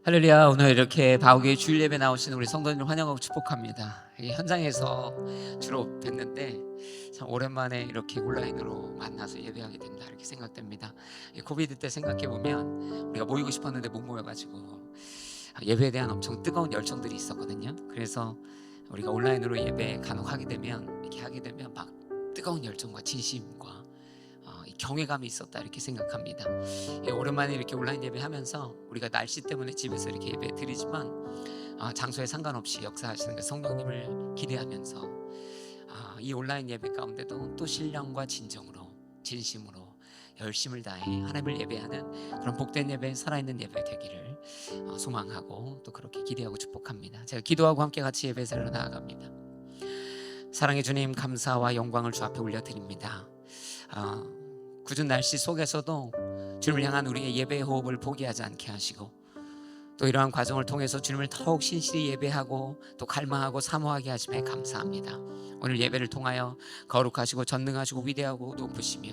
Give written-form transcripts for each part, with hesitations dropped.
할렐루야. 오늘 이렇게 바우교회 주일 예배 나오시는 우리 성도님을 환영하고 축복합니다. 이 현장에서 주로 뵀는데 참 오랜만에 이렇게 온라인으로 만나서 예배하게 된다 이렇게 생각됩니다. 이 코비드 때 생각해보면 우리가 모이고 싶었는데 못 모여가지고 예배에 대한 엄청 뜨거운 열정들이 있었거든요. 그래서 우리가 온라인으로 예배 간혹 하게 되면 이렇게 하게 되면 막 뜨거운 열정과 진심과 경외감이 있었다 이렇게 생각합니다. 오랜만에 이렇게 온라인 예배하면서 우리가 날씨 때문에 집에서 이렇게 예배 드리지만 장소에 상관없이 역사하시는 그 성령님을 기대하면서 이 온라인 예배 가운데도 또 신령과 진정으로 진심으로 열심을 다해 하나님을 예배하는 그런 복된 예배, 살아있는 예배 되기를 소망하고 또 그렇게 기대하고 축복합니다. 제가 기도하고 함께 같이 예배 자리로 나아갑니다. 사랑의 주님, 감사와 영광을 주 앞에 올려드립니다. 굳은 날씨 속에서도 주님을 향한 우리의 예배의 호흡을 포기하지 않게 하시고 또 이러한 과정을 통해서 주님을 더욱 신실히 예배하고 또 갈망하고 사모하게 하심에 감사합니다. 오늘 예배를 통하여 거룩하시고 전능하시고 위대하고 높으시며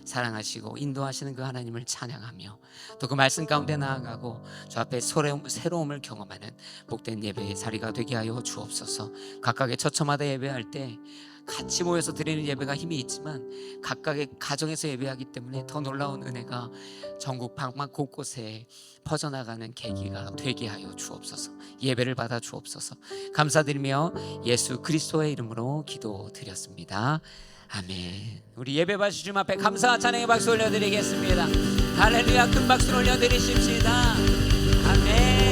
사랑하시고 인도하시는 그 하나님을 찬양하며 또 그 말씀 가운데 나아가고 주 앞에 새로움을 경험하는 복된 예배의 자리가 되게 하여 주옵소서. 각각의 처처마다 예배할 때 같이 모여서 드리는 예배가 힘이 있지만 각각의 가정에서 예배하기 때문에 더 놀라운 은혜가 전국 방방 곳곳에 퍼져나가는 계기가 되게 하여 주옵소서. 예배를 받아 주옵소서. 감사드리며 예수 그리스도의 이름으로 기도드렸습니다. 아멘. 우리 예배 받으신 주님 앞에 감사와 찬양의 박수 올려드리겠습니다. 할렐루야. 큰 박수 올려드리십시다. 아멘.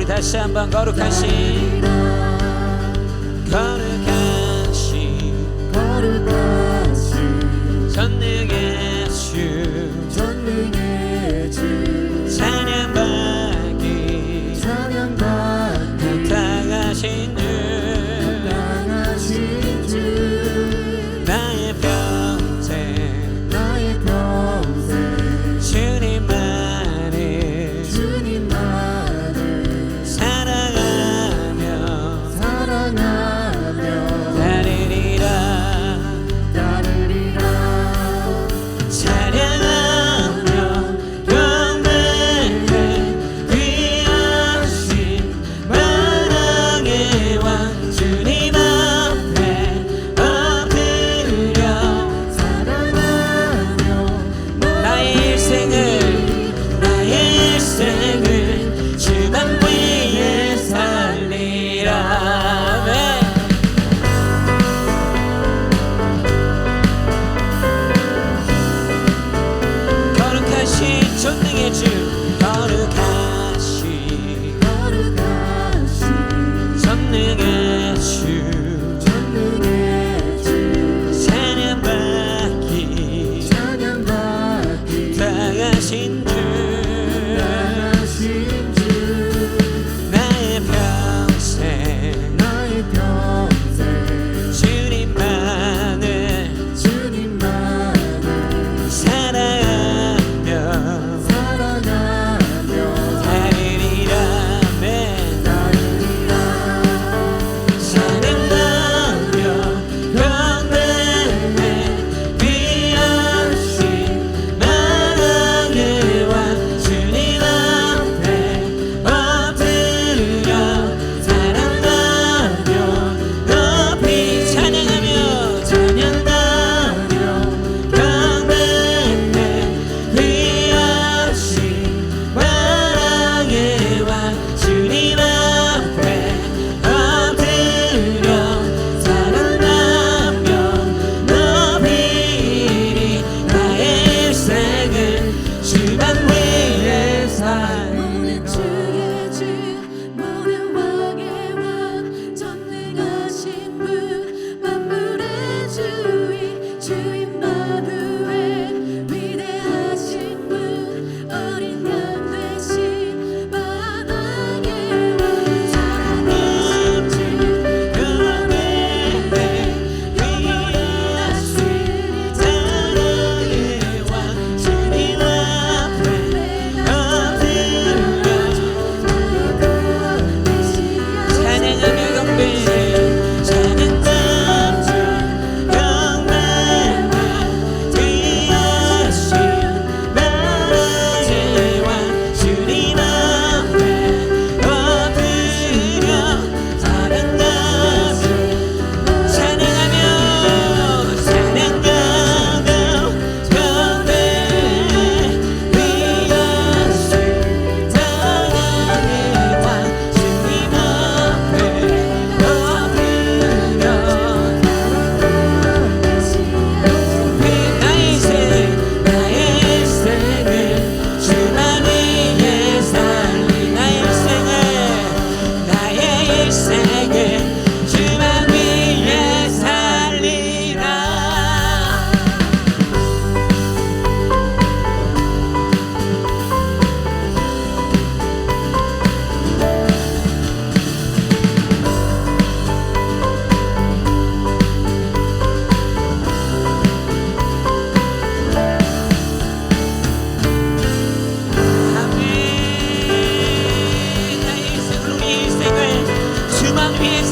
다시 한번 거룩하신 전능의 주 찬양받기 당하신 주 나의 평생 주님만을 사랑하며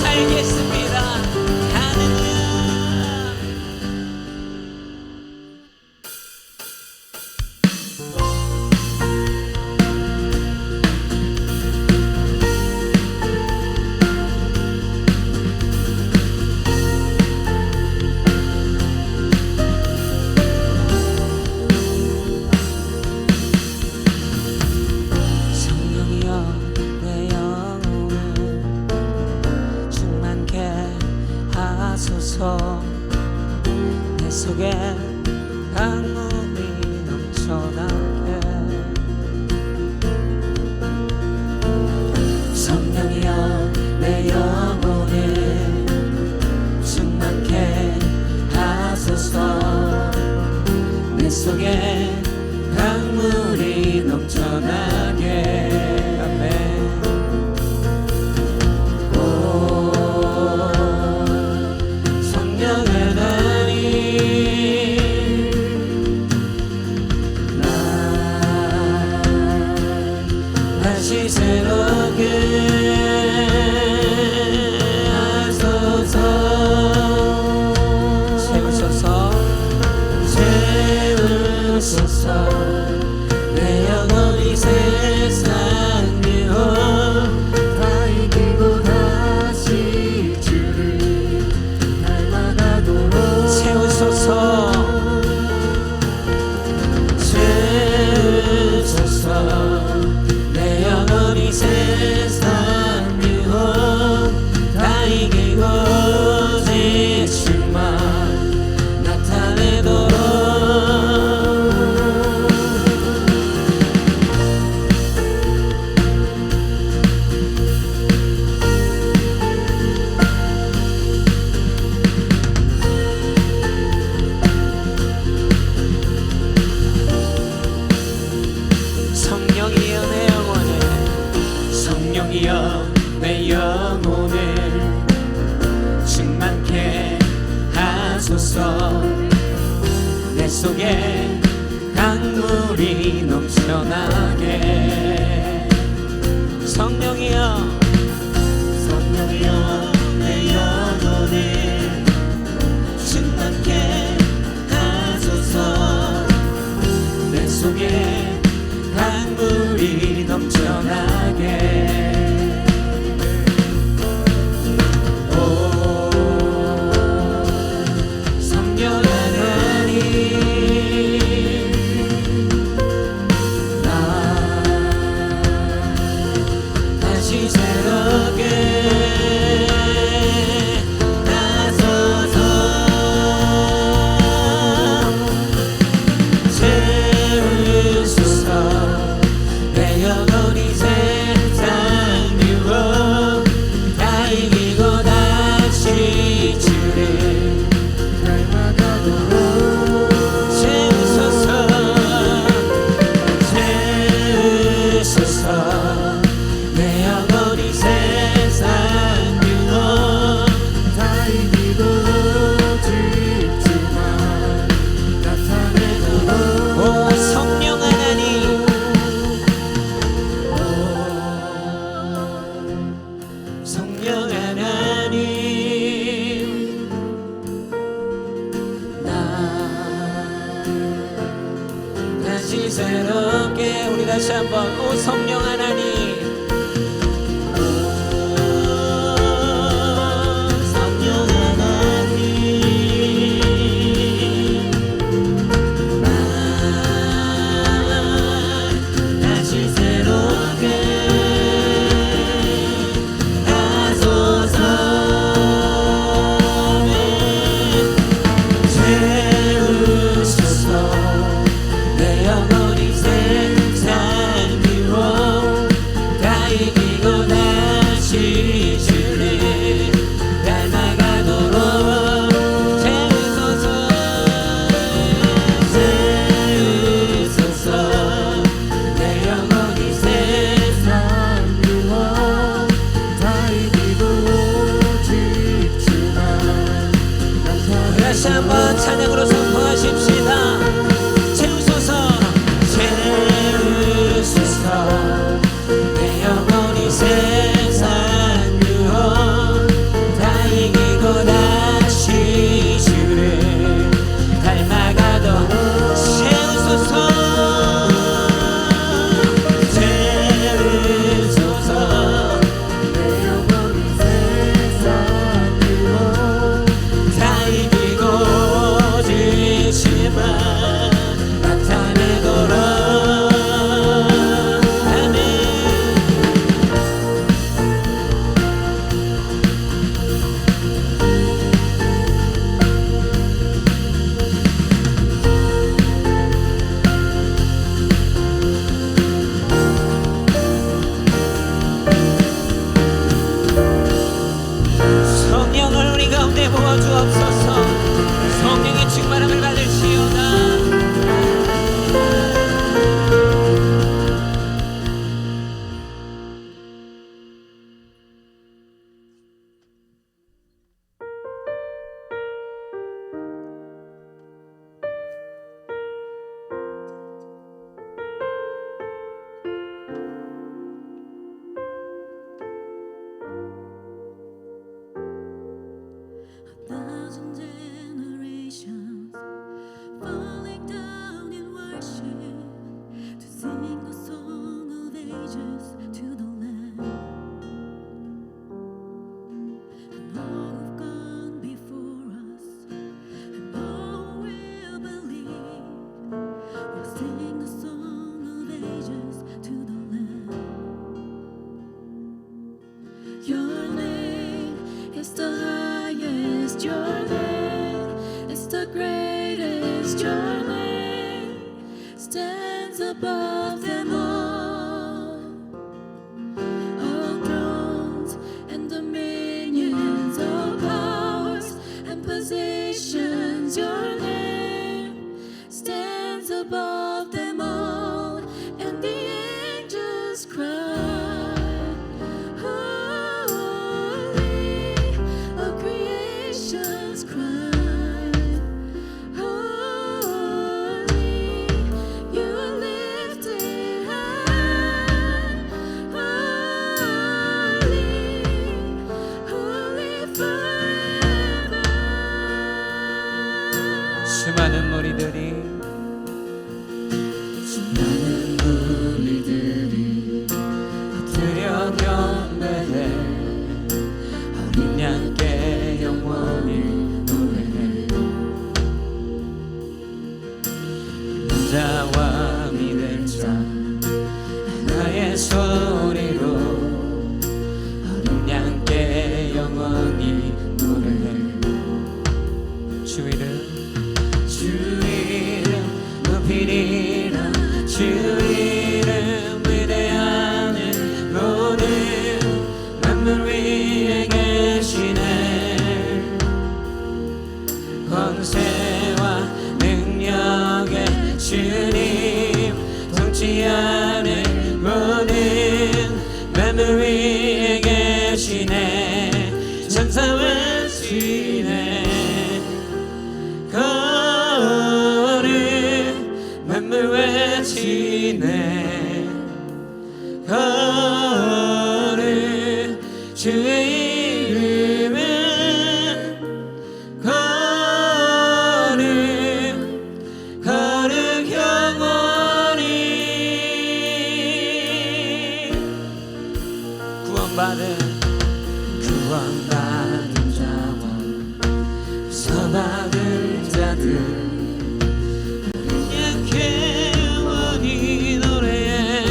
살겠습니다. 할렐루야. 성령이여 내 영혼을 충만케 하소서. 내 속에 강물이 넘쳐나게. 성령이여 내 영혼을 충만케 하소서. 내 속에 강물이 넘쳐나게. 아멘. 오 성령 하나님, 날 다시 새롭게 하소서. 채우소서 채우소서. 내 영혼이 세상 유혹 다 이기고 다시 주를 닮아가도록 채우소서. 채우소서. 내 영혼이 세상 유혹 다 이기고 예수만 나타내도록. 성령이여 내 영혼을, 성령이여 내 영혼을 충만케 하소서. 내 속에 강물이 넘쳐나게. 성령이여 성령이여 내 영혼을 충만케 하소서. 내 속에 강물이 넘쳐나게. 오 성령 하나님, 나 다시 새롭게 하소서. 채우소서. 내 영혼이 세상 유혹 다 이기고 다시 주를 닮아가도록 채우소서. 채우소서. 내 영혼이 세상 유혹 다 이기고 집주만 나타내도록. 오 성령 하나님, 성령 하나님, 나 다시 새롭게. 우리 다시 한번 오 성령 하나님, 오 성령 하나님, 나 다시 새롭게 하소서. 채우소서. 내 영혼이 세상 유혹 우리 가운데 모아주옵소서. 성령의 충만함을 받을지어다. Thousand generations falling down in worship to sing the song of ages to the Lamb. And all who've gone before us, and all who will believe, will sing the song of ages to the Lamb. Your name is the highest, your name is the greatest, your name stands above them all. All thrones and dominions, all powers and positions, your name stands above them all. And the angels cry, holy, all creations cry, holy, you are lifted high, holy, holy forever. 수많은 무리들이 엎드려 경배해 어린 양께 영원히 노래해. 자와 믿을 자 나의 소리로 어린 양께 영원히 노래해. 주 이름 높이리라. 주 이름 위대하네. 모든 만물 위에 계시네. 권세와 능력의 주님 통치하네. 모든 만물 위에 계시네. 천사와 지네. 거룩 만물 외치네. 거룩 주의 이름은 거룩 거룩 영원히. 구원받은 자와 서받을 자들 약해 영원히 노래해.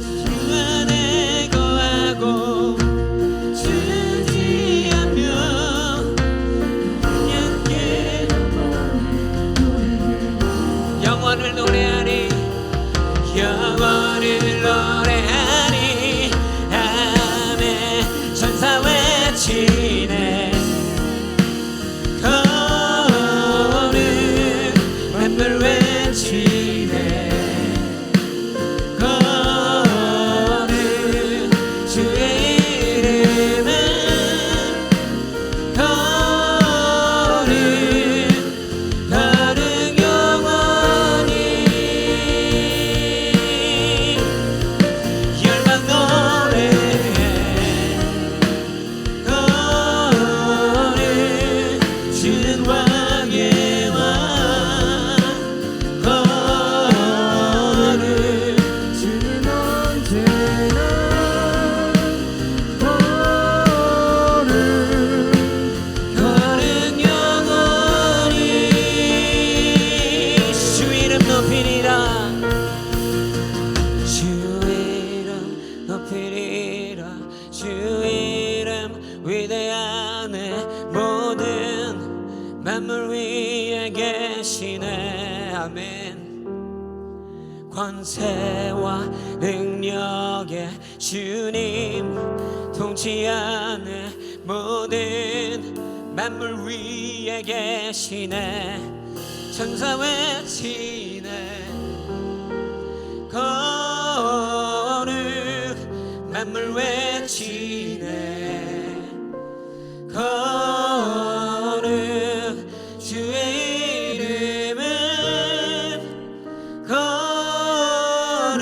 주 안에 거하고 주지하며 약해 영원을 노래하니. 영원을 노래하니. 아멘. 천사 외치네. 거룩 만물 외치네. 거룩 주의 이름은 거룩 거룩 영원히. 열방 노래해. 거룩 주는 왕의 왕. 거룩 주는 언제나 거룩 거룩 영원히. 주 이름 높이리라. 주 이름 높이리라. 주 이름 위대하네. 모든 만물 위에 계시네. 아멘. 권세와 능력의 주님 보지 않는 모든 만물 위에 계시네. 천사 외치네. 거룩 만물 외치네. 거룩 주의 이름은 거룩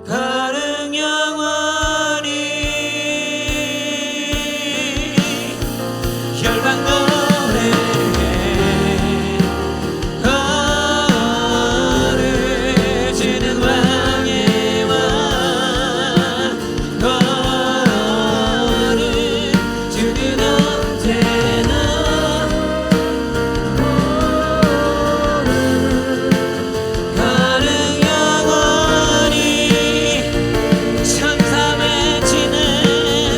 거룩 영원히 열방 노래해. 거룩 주는 왕의 왕. 거룩 주는 언제나 거룩 영원히. 천사 외치네.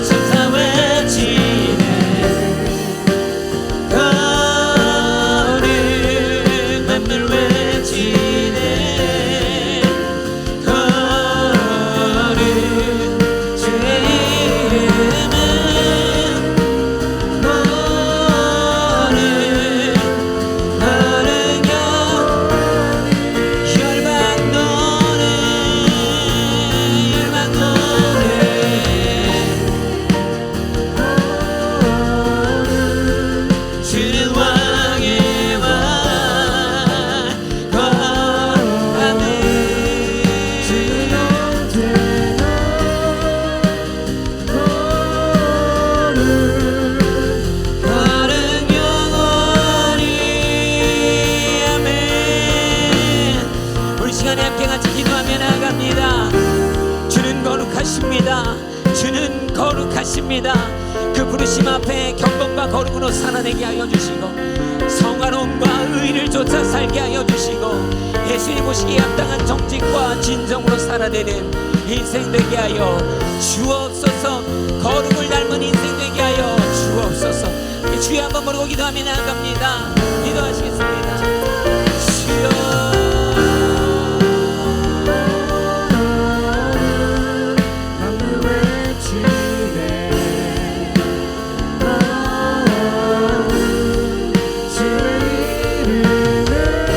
천사 외치네. 거룩 만물 외치네. 거룩 주의 이름은 거룩 거룩 열방 노래. 열방 노래. 주는 왕의 왕. 아멘. 주는 언제나 거룩 영원히. 아멘. 우리 시간에 함께 같이 기도하며 나아갑니다. 주는 거룩하십니다. 주는 거룩하십니다. 그 부르심 앞에 경건과 거룩으로 살아내게 하여 주시고 성화로움과 의를 쫓아 살게 하여 주시고 예수님 보시기에 합당한 정직과 진정으로 살아내는 인생 되게 하여 주옵소서. 거룩을 닮은 인생 되게 하여 주옵소서. 주여 한번 부르고 기도하며 나아갑니다. 기도하시겠습니다. 주여. 만물 외치네. 주의 이름은 거룩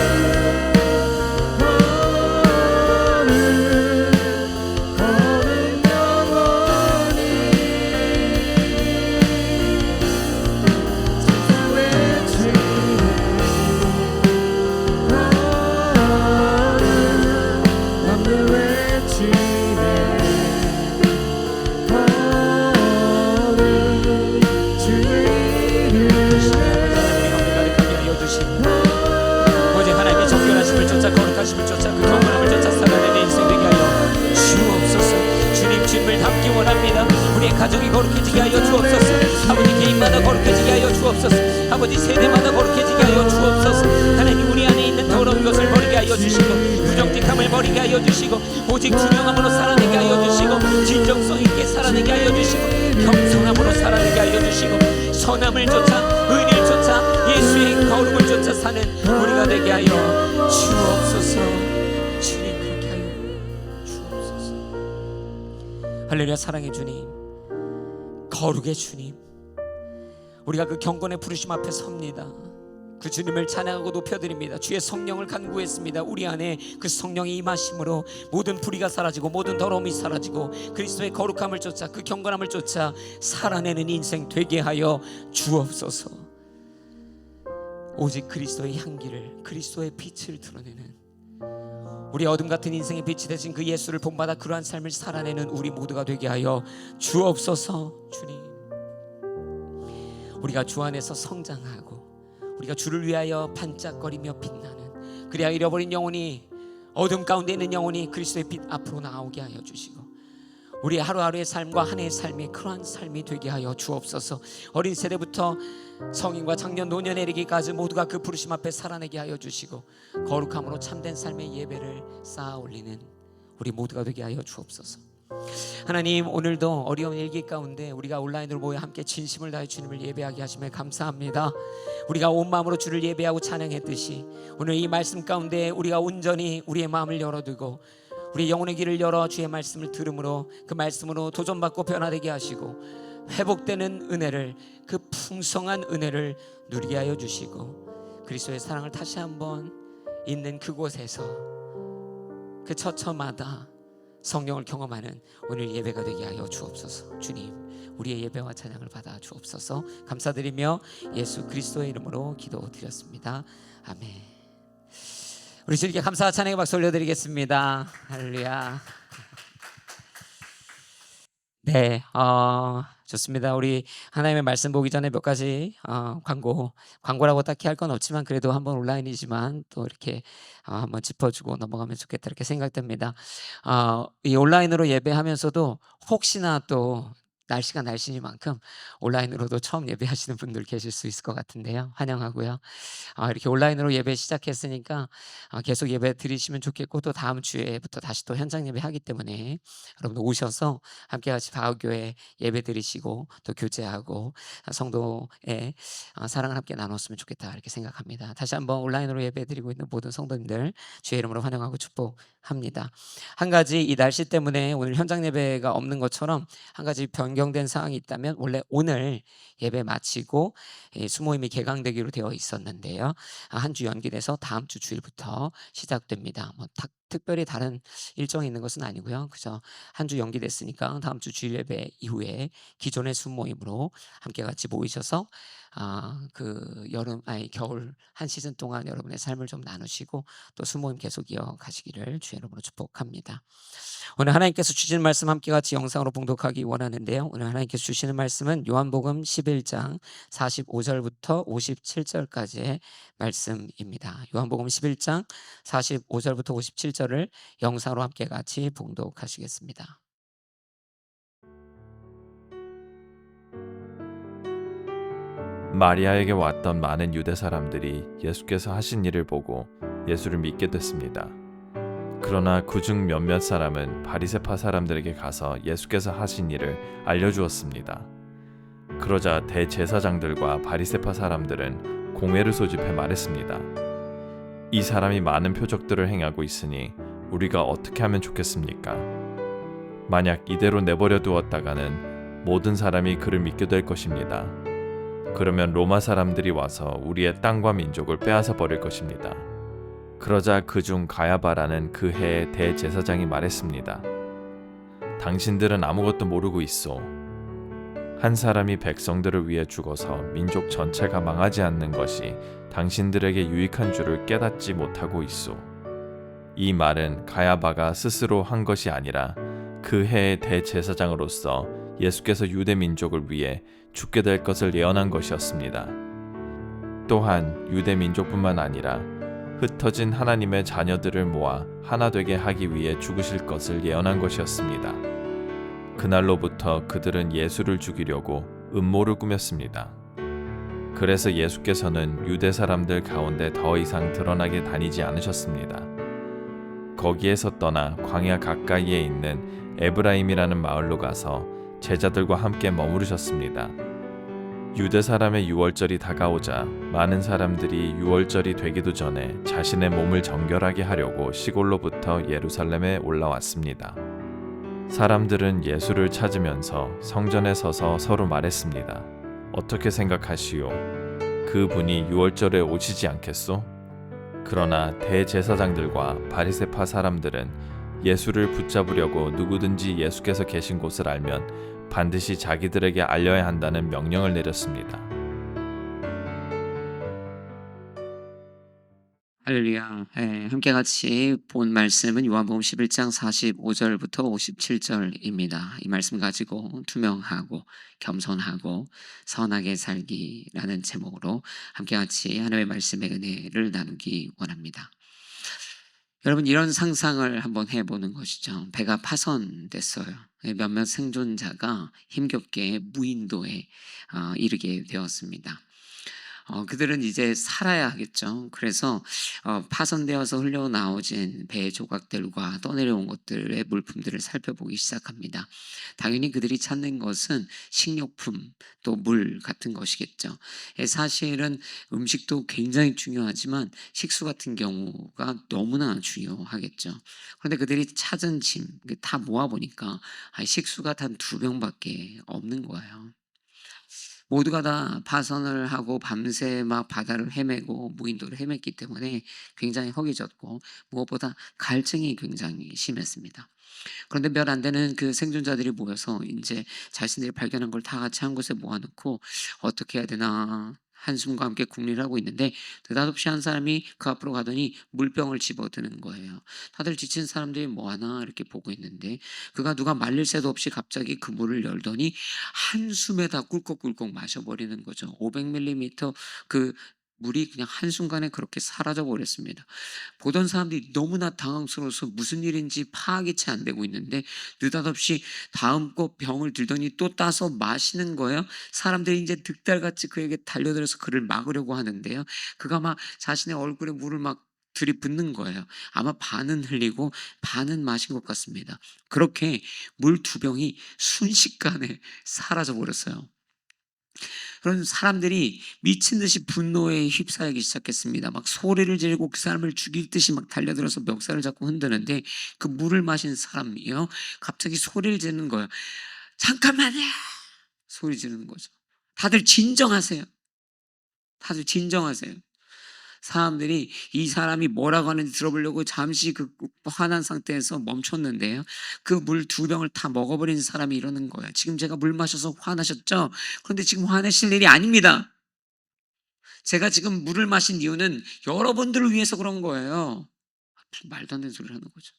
거룩 영원히. 천사 외치네. 만물 외치네. 거룩 주의 이름은 가득하게 하여 주시고 오직 하나님의 정결하심을 쫓아 거룩하심을 쫓아 그 경건함을 쫓아 살아내는 인생 되게 하여 주옵소서. 주님 주님을 닮기 원합니다. 우리의 가정이 거룩해지게 하여 주옵소서. 아버지 개인마다 거룩해지게 하여 주옵소서. 아버지 세대마다 거룩해지게 하여 주옵소서. 하나님 우리 안에 있는 더러운 것을 버리게 하여 주시고 부정직함을 버리게 하여 주시고 오직 준영함으로 살아내게 하여 주시고 진정성 있게 살아내게 하여 주시고 겸손함으로 살아내게 하여 주시고 선함을 쫓아 의를 쫓아 예수의 거룩을 쫓아 사는 우리가 되게 하여 주옵소서. 주님 그렇게 하여 주옵소서. 할렐루야. 사랑의 주님, 거룩의 주님, 우리가 그 경건의 부르심 앞에 섭니다. 그 주님을 찬양하고 높여드립니다. 주의 성령을 간구했습니다. 우리 안에 그 성령이 임하심으로 모든 불의가 사라지고 모든 더러움이 사라지고 그리스도의 거룩함을 쫓아 그 경건함을 쫓아 살아내는 인생 되게 하여 주옵소서. 오직 그리스도의 향기를, 그리스도의 빛을 드러내는 우리 어둠 같은 인생의 빛이 되신 그 예수를 본받아 그러한 삶을 살아내는 우리 모두가 되게 하여 주옵소서. 주님, 우리가 주 안에서 성장하고 우리가 주를 위하여 반짝거리며 빛나는, 그래야 잃어버린 영혼이, 어둠 가운데 있는 영혼이 그리스도의 빛 앞으로 나오게 하여 주시고 우리의 하루하루의 삶과 한 해의 삶이 그러한 삶이 되게 하여 주옵소서. 어린 세대부터 성인과 청년 노년에 이르기까지 모두가 그 부르심 앞에 살아내게 하여 주시고 거룩함으로 참된 삶의 예배를 쌓아 올리는 우리 모두가 되게 하여 주옵소서. 하나님, 오늘도 어려운 일기 가운데 우리가 온라인으로 모여 함께 진심을 다해 주님을 예배하게 하심에 감사합니다. 우리가 온 마음으로 주를 예배하고 찬양했듯이 오늘 이 말씀 가운데 우리가 온전히 우리의 마음을 열어두고 우리 영혼의 길을 열어 주의 말씀을 들음으로 그 말씀으로 도전받고 변화되게 하시고 회복되는 은혜를, 그 풍성한 은혜를 누리게 하여 주시고 그리스도의 사랑을 다시 한번 있는 그곳에서 그 처처마다 성령을 경험하는 오늘 예배가 되게 하여 주옵소서. 주님, 우리의 예배와 찬양을 받아 주옵소서. 감사드리며 예수 그리스도의 이름으로 기도드렸습니다. 아멘. 우리 주님께 감사와 찬양의 박수 올려드리겠습니다. 할렐루야. 네, 좋습니다. 우리 하나님의 말씀 보기 전에 몇 가지 광고라고 딱히 할 건 없지만 그래도 한번 온라인이지만 또 이렇게 한번 짚어주고 넘어가면 좋겠다 이렇게 생각됩니다. 이 온라인으로 예배하면서도 혹시나 또 날씨가 날씨니만큼 온라인으로도 처음 예배하시는 분들 계실 수 있을 것 같은데요. 환영하고요. 이렇게 온라인으로 예배 시작했으니까 계속 예배 드리시면 좋겠고 또 다음 주에부터 다시 또 현장 예배 하기 때문에 여러분들 오셔서 함께 같이 바울교회 예배 드리시고 또 교제하고 성도의 사랑을 함께 나눴으면 좋겠다 이렇게 생각합니다. 다시 한번 온라인으로 예배 드리고 있는 모든 성도님들 주의 이름으로 환영하고 축복합니다. 한 가지 이 날씨 때문에 오늘 현장 예배가 없는 것처럼 한 가지 변경된 사항이 있다면 원래 오늘 예배 마치고 수모임이 개강되기로 되어 있었는데요. 한 주 연기돼서 다음 주 주일부터 시작됩니다. 뭐 특별히 다른 일정이 있는 것은 아니고요. 그저 한 주 연기됐으니까 다음 주 주일 예배 이후에 기존의 수모임으로 함께 같이 모이셔서 그 겨울 한 시즌 동안 여러분의 삶을 좀 나누시고 또 수모임 계속 이어가시기를 주의 이름으로 축복합니다. 오늘 하나님께서 주시는 말씀 함께 같이 영상으로 봉독하기 원하는데요. 오늘 하나님께서 주시는 말씀은 요한복음 11장 45절부터 57절까지의 말씀입니다. 요한복음 11장 45절부터 57절을 영상으로 함께 같이 봉독하시겠습니다. 마리아에게 왔던 많은 유대 사람들이 예수께서 하신 일을 보고 예수를 믿게 됐습니다. 그러나 그중 몇몇 사람은 바리새파 사람들에게 가서 예수께서 하신 일을 알려주었습니다. 그러자 대제사장들과 바리새파 사람들은 공회를 소집해 말했습니다. 이 사람이 많은 표적들을 행하고 있으니 우리가 어떻게 하면 좋겠습니까? 만약 이대로 내버려 두었다가는 모든 사람이 그를 믿게 될 것입니다. 그러면 로마 사람들이 와서 우리의 땅과 민족을 빼앗아 버릴 것입니다. 그러자 그중 가야바라는 그 해의 대제사장이 말했습니다. 당신들은 아무것도 모르고 있소. 한 사람이 백성들을 위해 죽어서 민족 전체가 망하지 않는 것이 당신들에게 유익한 줄을 깨닫지 못하고 있소. 이 말은 가야바가 스스로 한 것이 아니라 그 해의 대제사장으로서 예수께서 유대 민족을 위해 죽게 될 것을 예언한 것이었습니다. 또한 유대 민족뿐만 아니라 흩어진 하나님의 자녀들을 모아 하나 되게 하기 위해 죽으실 것을 예언한 것이었습니다. 그날로부터 그들은 예수를 죽이려고 음모를 꾸몄습니다. 그래서 예수께서는 유대 사람들 가운데 더 이상 드러나게 다니지 않으셨습니다. 거기에서 떠나 광야 가까이에 있는 에브라임이라는 마을로 가서 제자들과 함께 머무르셨습니다. 유대 사람의 유월절이 다가오자 많은 사람들이 유월절이 되기도 전에 자신의 몸을 정결하게 하려고 시골로부터 예루살렘에 올라왔습니다. 사람들은 예수를 찾으면서 성전에 서서 서로 말했습니다. 어떻게 생각하시오? 그분이 유월절에 오시지 않겠소? 그러나 대제사장들과 바리새파 사람들은 예수를 붙잡으려고 누구든지 예수께서 계신 곳을 알면 반드시 자기들에게 알려야 한다는 명령을 내렸습니다. 할렐루야. 함께 같이 본 말씀은 요한복음 11장 45절부터 57절입니다. 이 말씀 가지고 투명하고 겸손하고 선하게 살기라는 제목으로 함께 같이 하나님의 말씀의 은혜를 나누기 원합니다. 여러분, 이런 상상을 한번 해보는 것이죠. 배가 파손됐어요. 몇몇 생존자가 힘겹게 무인도에 이르게 되었습니다. 그들은 이제 살아야 하겠죠. 그래서 파손되어서 흘러나오진 배 조각들과 떠내려온 것들의 물품들을 살펴보기 시작합니다. 당연히 그들이 찾는 것은 식료품 또 물 같은 것이겠죠. 사실은 음식도 굉장히 중요하지만 식수 같은 경우가 너무나 중요하겠죠. 그런데 그들이 찾은 짐 다 모아보니까 식수가 단 2병밖에 없는 거예요. 모두가 다 파선을 하고 밤새 막 바다를 헤매고 무인도를 헤맸기 때문에 굉장히 허기졌고 무엇보다 갈증이 굉장히 심했습니다. 그런데 몇 안 되는 그 생존자들이 모여서 이제 자신들이 발견한 걸 다 같이 한 곳에 모아놓고 어떻게 해야 되나 한숨과 함께 궁리를 하고 있는데 느닷없이 한 사람이 그 앞으로 가더니 물병을 집어드는 거예요. 다들 지친 사람들이 뭐하나 이렇게 보고 있는데 그가 누가 말릴 새도 없이 갑자기 그 물을 열더니 한숨에 다 꿀꺽꿀꺽 마셔버리는 거죠. 500ml 그 물이 그냥 한순간에 그렇게 사라져 버렸습니다. 보던 사람들이 너무나 당황스러워서 무슨 일인지 파악이 채 안 되고 있는데 느닷없이 다음 거 병을 들더니 또 따서 마시는 거예요. 사람들이 이제 득달같이 그에게 달려들어서 그를 막으려고 하는데요. 그가 막 자신의 얼굴에 물을 막 들이붓는 거예요. 아마 반은 흘리고 반은 마신 것 같습니다. 그렇게 물 2병이 순식간에 사라져 버렸어요. 그런 사람들이 미친 듯이 분노에 휩싸이기 시작했습니다. 막 소리를 지르고 그 사람을 죽일 듯이 막 달려들어서 멱살을 잡고 흔드는데 그 물을 마신 사람이요 갑자기 소리를 지르는 거예요. 잠깐만요. 소리 지르는 거죠. 다들 진정하세요. 다들 진정하세요. 사람들이 이 사람이 뭐라고 하는지 들어보려고 잠시 그 화난 상태에서 멈췄는데요. 그 물 2병을 다 먹어버린 사람이 이러는 거예요. 지금 제가 물 마셔서 화나셨죠? 그런데 지금 화내실 일이 아닙니다. 제가 지금 물을 마신 이유는 여러분들을 위해서 그런 거예요. 말도 안 되는 소리를 하는 거죠.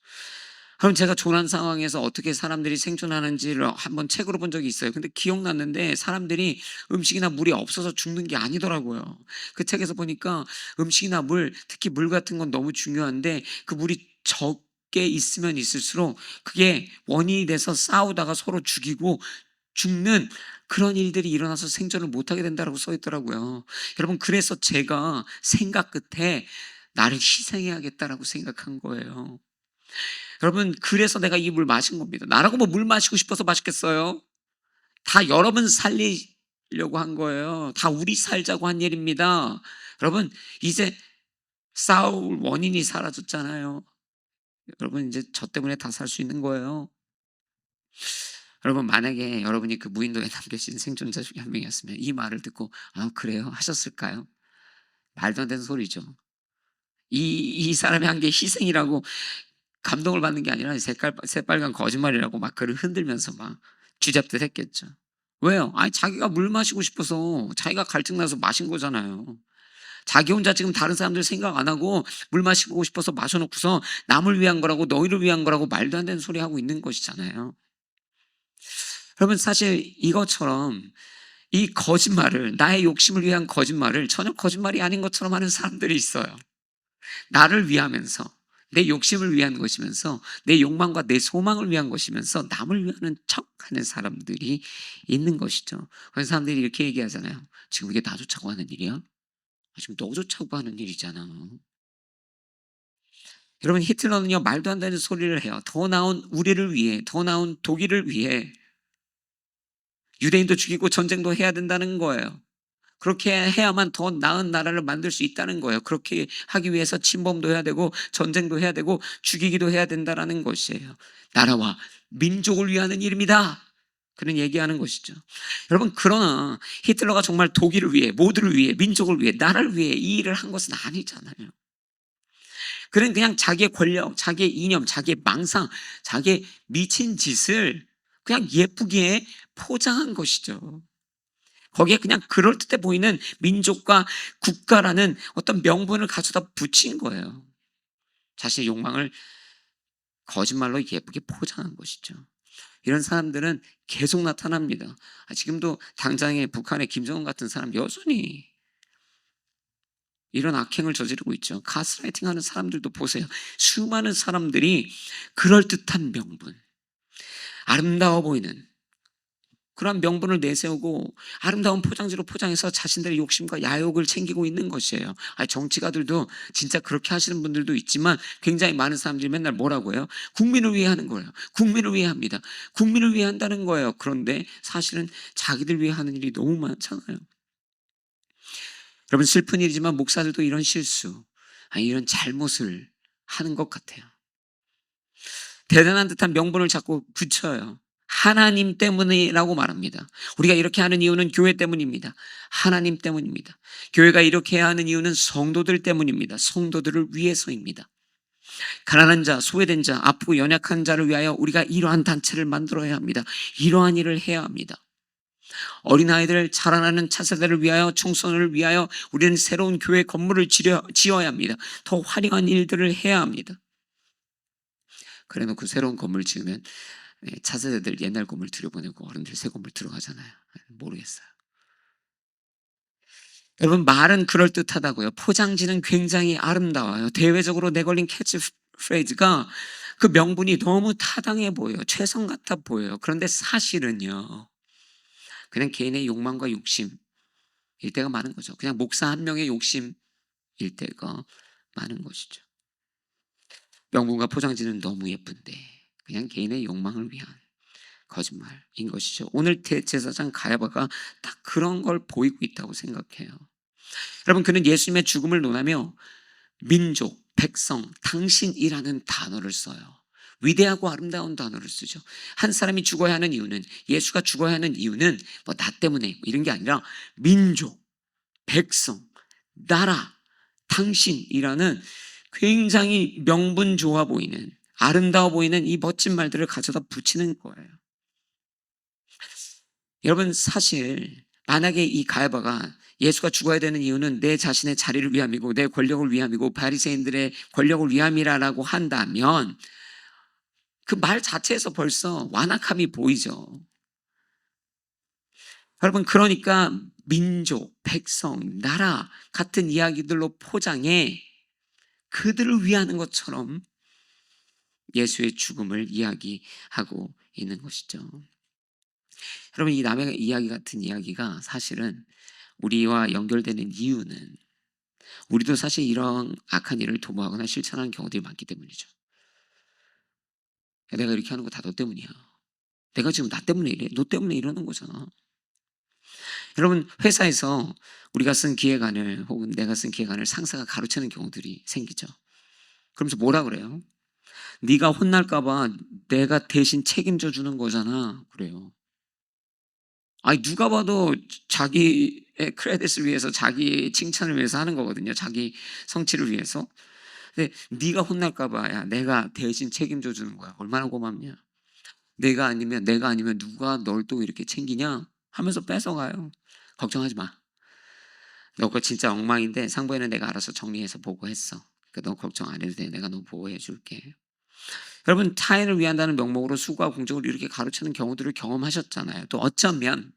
그럼 제가 조난 상황에서 어떻게 사람들이 생존하는지를 한번 책으로 본 적이 있어요. 근데 기억났는데 사람들이 음식이나 물이 없어서 죽는 게 아니더라고요. 그 책에서 보니까 음식이나 물, 특히 물 같은 건 너무 중요한데 그 물이 적게 있으면 있을수록 그게 원인이 돼서 싸우다가 서로 죽이고 죽는 그런 일들이 일어나서 생존을 못하게 된다고 써 있더라고요. 여러분, 그래서 제가 생각 끝에 나를 희생해야겠다라고 생각한 거예요. 여러분, 그래서 내가 이 물 마신 겁니다. 나라고 뭐 물 마시고 싶어서 마셨겠어요? 다 여러분 살리려고 한 거예요. 다 우리 살자고 한 일입니다. 여러분, 이제 싸울 원인이 사라졌잖아요. 여러분, 이제 저 때문에 다 살 수 있는 거예요. 여러분, 만약에 여러분이 그 무인도에 남겨진 생존자 중에 한 명이었으면 이 말을 듣고 그래요? 하셨을까요? 말도 안 되는 소리죠. 이 사람이 한 게 희생이라고 감동을 받는 게 아니라 새빨간 거짓말이라고 막 그를 흔들면서 막 쥐잡듯 했겠죠. 왜요? 아니, 자기가 물 마시고 싶어서 자기가 갈증나서 마신 거잖아요. 자기 혼자 지금 다른 사람들 생각 안 하고 물 마시고 싶어서 마셔놓고서 남을 위한 거라고 너희를 위한 거라고 말도 안 되는 소리 하고 있는 것이잖아요. 여러분, 사실 이것처럼 이 거짓말을, 나의 욕심을 위한 거짓말을 전혀 거짓말이 아닌 것처럼 하는 사람들이 있어요. 나를 위하면서, 내 욕심을 위한 것이면서, 내 욕망과 내 소망을 위한 것이면서 남을 위하는 척하는 사람들이 있는 것이죠. 그래서 사람들이 이렇게 얘기하잖아요. 지금 이게 나 좋자고 하는 일이야? 지금 너 좋자고 하는 일이잖아. 여러분, 히틀러는요 말도 안 되는 소리를 해요. 더 나은 우리를 위해, 더 나은 독일을 위해 유대인도 죽이고 전쟁도 해야 된다는 거예요. 그렇게 해야만 더 나은 나라를 만들 수 있다는 거예요. 그렇게 하기 위해서 침범도 해야 되고 전쟁도 해야 되고 죽이기도 해야 된다는 것이에요. 나라와 민족을 위하는 일입니다. 그런 얘기하는 것이죠. 여러분, 그러나 히틀러가 정말 독일을 위해, 모두를 위해, 민족을 위해, 나라를 위해 이 일을 한 것은 아니잖아요. 그는 그냥 자기의 권력, 자기의 이념, 자기의 망상, 자기의 미친 짓을 그냥 예쁘게 포장한 것이죠. 거기에 그냥 그럴듯해 보이는 민족과 국가라는 어떤 명분을 가져다 붙인 거예요. 자신의 욕망을 거짓말로 예쁘게 포장한 것이죠. 이런 사람들은 계속 나타납니다. 지금도 당장에 북한의 김정은 같은 사람 여전히 이런 악행을 저지르고 있죠. 가스라이팅 하는 사람들도 보세요. 수많은 사람들이 그럴듯한 명분, 아름다워 보이는 그런 명분을 내세우고 아름다운 포장지로 포장해서 자신들의 욕심과 야욕을 챙기고 있는 것이에요. 정치가들도 진짜 그렇게 하시는 분들도 있지만 굉장히 많은 사람들이 맨날 뭐라고 해요? 국민을 위해 하는 거예요. 국민을 위해 합니다. 국민을 위해 한다는 거예요. 그런데 사실은 자기들 위해 하는 일이 너무 많잖아요. 여러분, 슬픈 일이지만 목사들도 이런 실수, 이런 잘못을 하는 것 같아요. 대단한 듯한 명분을 자꾸 붙여요. 하나님 때문이라고 말합니다. 우리가 이렇게 하는 이유는 교회 때문입니다. 하나님 때문입니다. 교회가 이렇게 해야 하는 이유는 성도들 때문입니다. 성도들을 위해서입니다. 가난한 자, 소외된 자, 아프고 연약한 자를 위하여 우리가 이러한 단체를 만들어야 합니다. 이러한 일을 해야 합니다. 어린아이들, 자라나는 차세대를 위하여, 청소년을 위하여 우리는 새로운 교회 건물을 지어야 합니다. 더 화려한 일들을 해야 합니다. 그래놓고 새로운 건물 지으면 차세대들 옛날 건물 들여보내고 어른들 새 건물 들어가잖아요. 모르겠어요. 여러분, 말은 그럴듯하다고요. 포장지는 굉장히 아름다워요. 대외적으로 내걸린 캐치프레이즈가 그 명분이 너무 타당해 보여요. 최선 같아 보여요. 그런데 사실은요, 그냥 개인의 욕망과 욕심일 때가 많은 거죠. 그냥 목사 한 명의 욕심일 때가 많은 것이죠. 명분과 포장지는 너무 예쁜데 그냥 개인의 욕망을 위한 거짓말인 것이죠. 오늘 대제사장 가야바가 딱 그런 걸 보이고 있다고 생각해요. 여러분, 그는 예수님의 죽음을 논하며 민족, 백성, 당신이라는 단어를 써요. 위대하고 아름다운 단어를 쓰죠. 한 사람이 죽어야 하는 이유는, 예수가 죽어야 하는 이유는 뭐 나 때문에 이런 게 아니라 민족, 백성, 나라, 당신이라는 굉장히 명분 좋아 보이는, 아름다워 보이는 이 멋진 말들을 가져다 붙이는 거예요. 여러분, 사실 만약에 이 가야바가 예수가 죽어야 되는 이유는 내 자신의 자리를 위함이고 내 권력을 위함이고 바리새인들의 권력을 위함이라고 한다면 그 말 자체에서 벌써 완악함이 보이죠. 여러분, 그러니까 민족, 백성, 나라 같은 이야기들로 포장해 그들을 위하는 것처럼 예수의 죽음을 이야기하고 있는 것이죠. 여러분, 이 남의 이야기 같은 이야기가 사실은 우리와 연결되는 이유는 우리도 사실 이런 악한 일을 도모하거나 실천하는 경우들이 많기 때문이죠. 내가 이렇게 하는 거 다 너 때문이야. 내가 지금 나 때문에 이래. 너 때문에 이러는 거잖아. 여러분, 회사에서 우리가 쓴 기획안을 혹은 내가 쓴 기획안을 상사가 가로채는 경우들이 생기죠. 그러면서 뭐라 그래요? 네가 혼날까 봐 내가 대신 책임져 주는 거잖아. 그래요. 누가 봐도 자기의 크레딧을 위해서, 자기 칭찬을 위해서 하는 거거든요. 자기 성취를 위해서. 근데 네가 혼날까 봐야 내가 대신 책임져 주는 거야. 얼마나 고맙냐. 내가 아니면 누가 널 또 이렇게 챙기냐 하면서 뺏어가요. 걱정하지 마. 너 거 진짜 엉망인데 상부에는 내가 알아서 정리해서 보고했어. 그러니까 너 걱정 안 해도 돼. 내가 너 보호해 줄게. 여러분, 타인을 위한다는 명목으로 수고와 공적을 이렇게 가로채는 경우들을 경험하셨잖아요. 또 어쩌면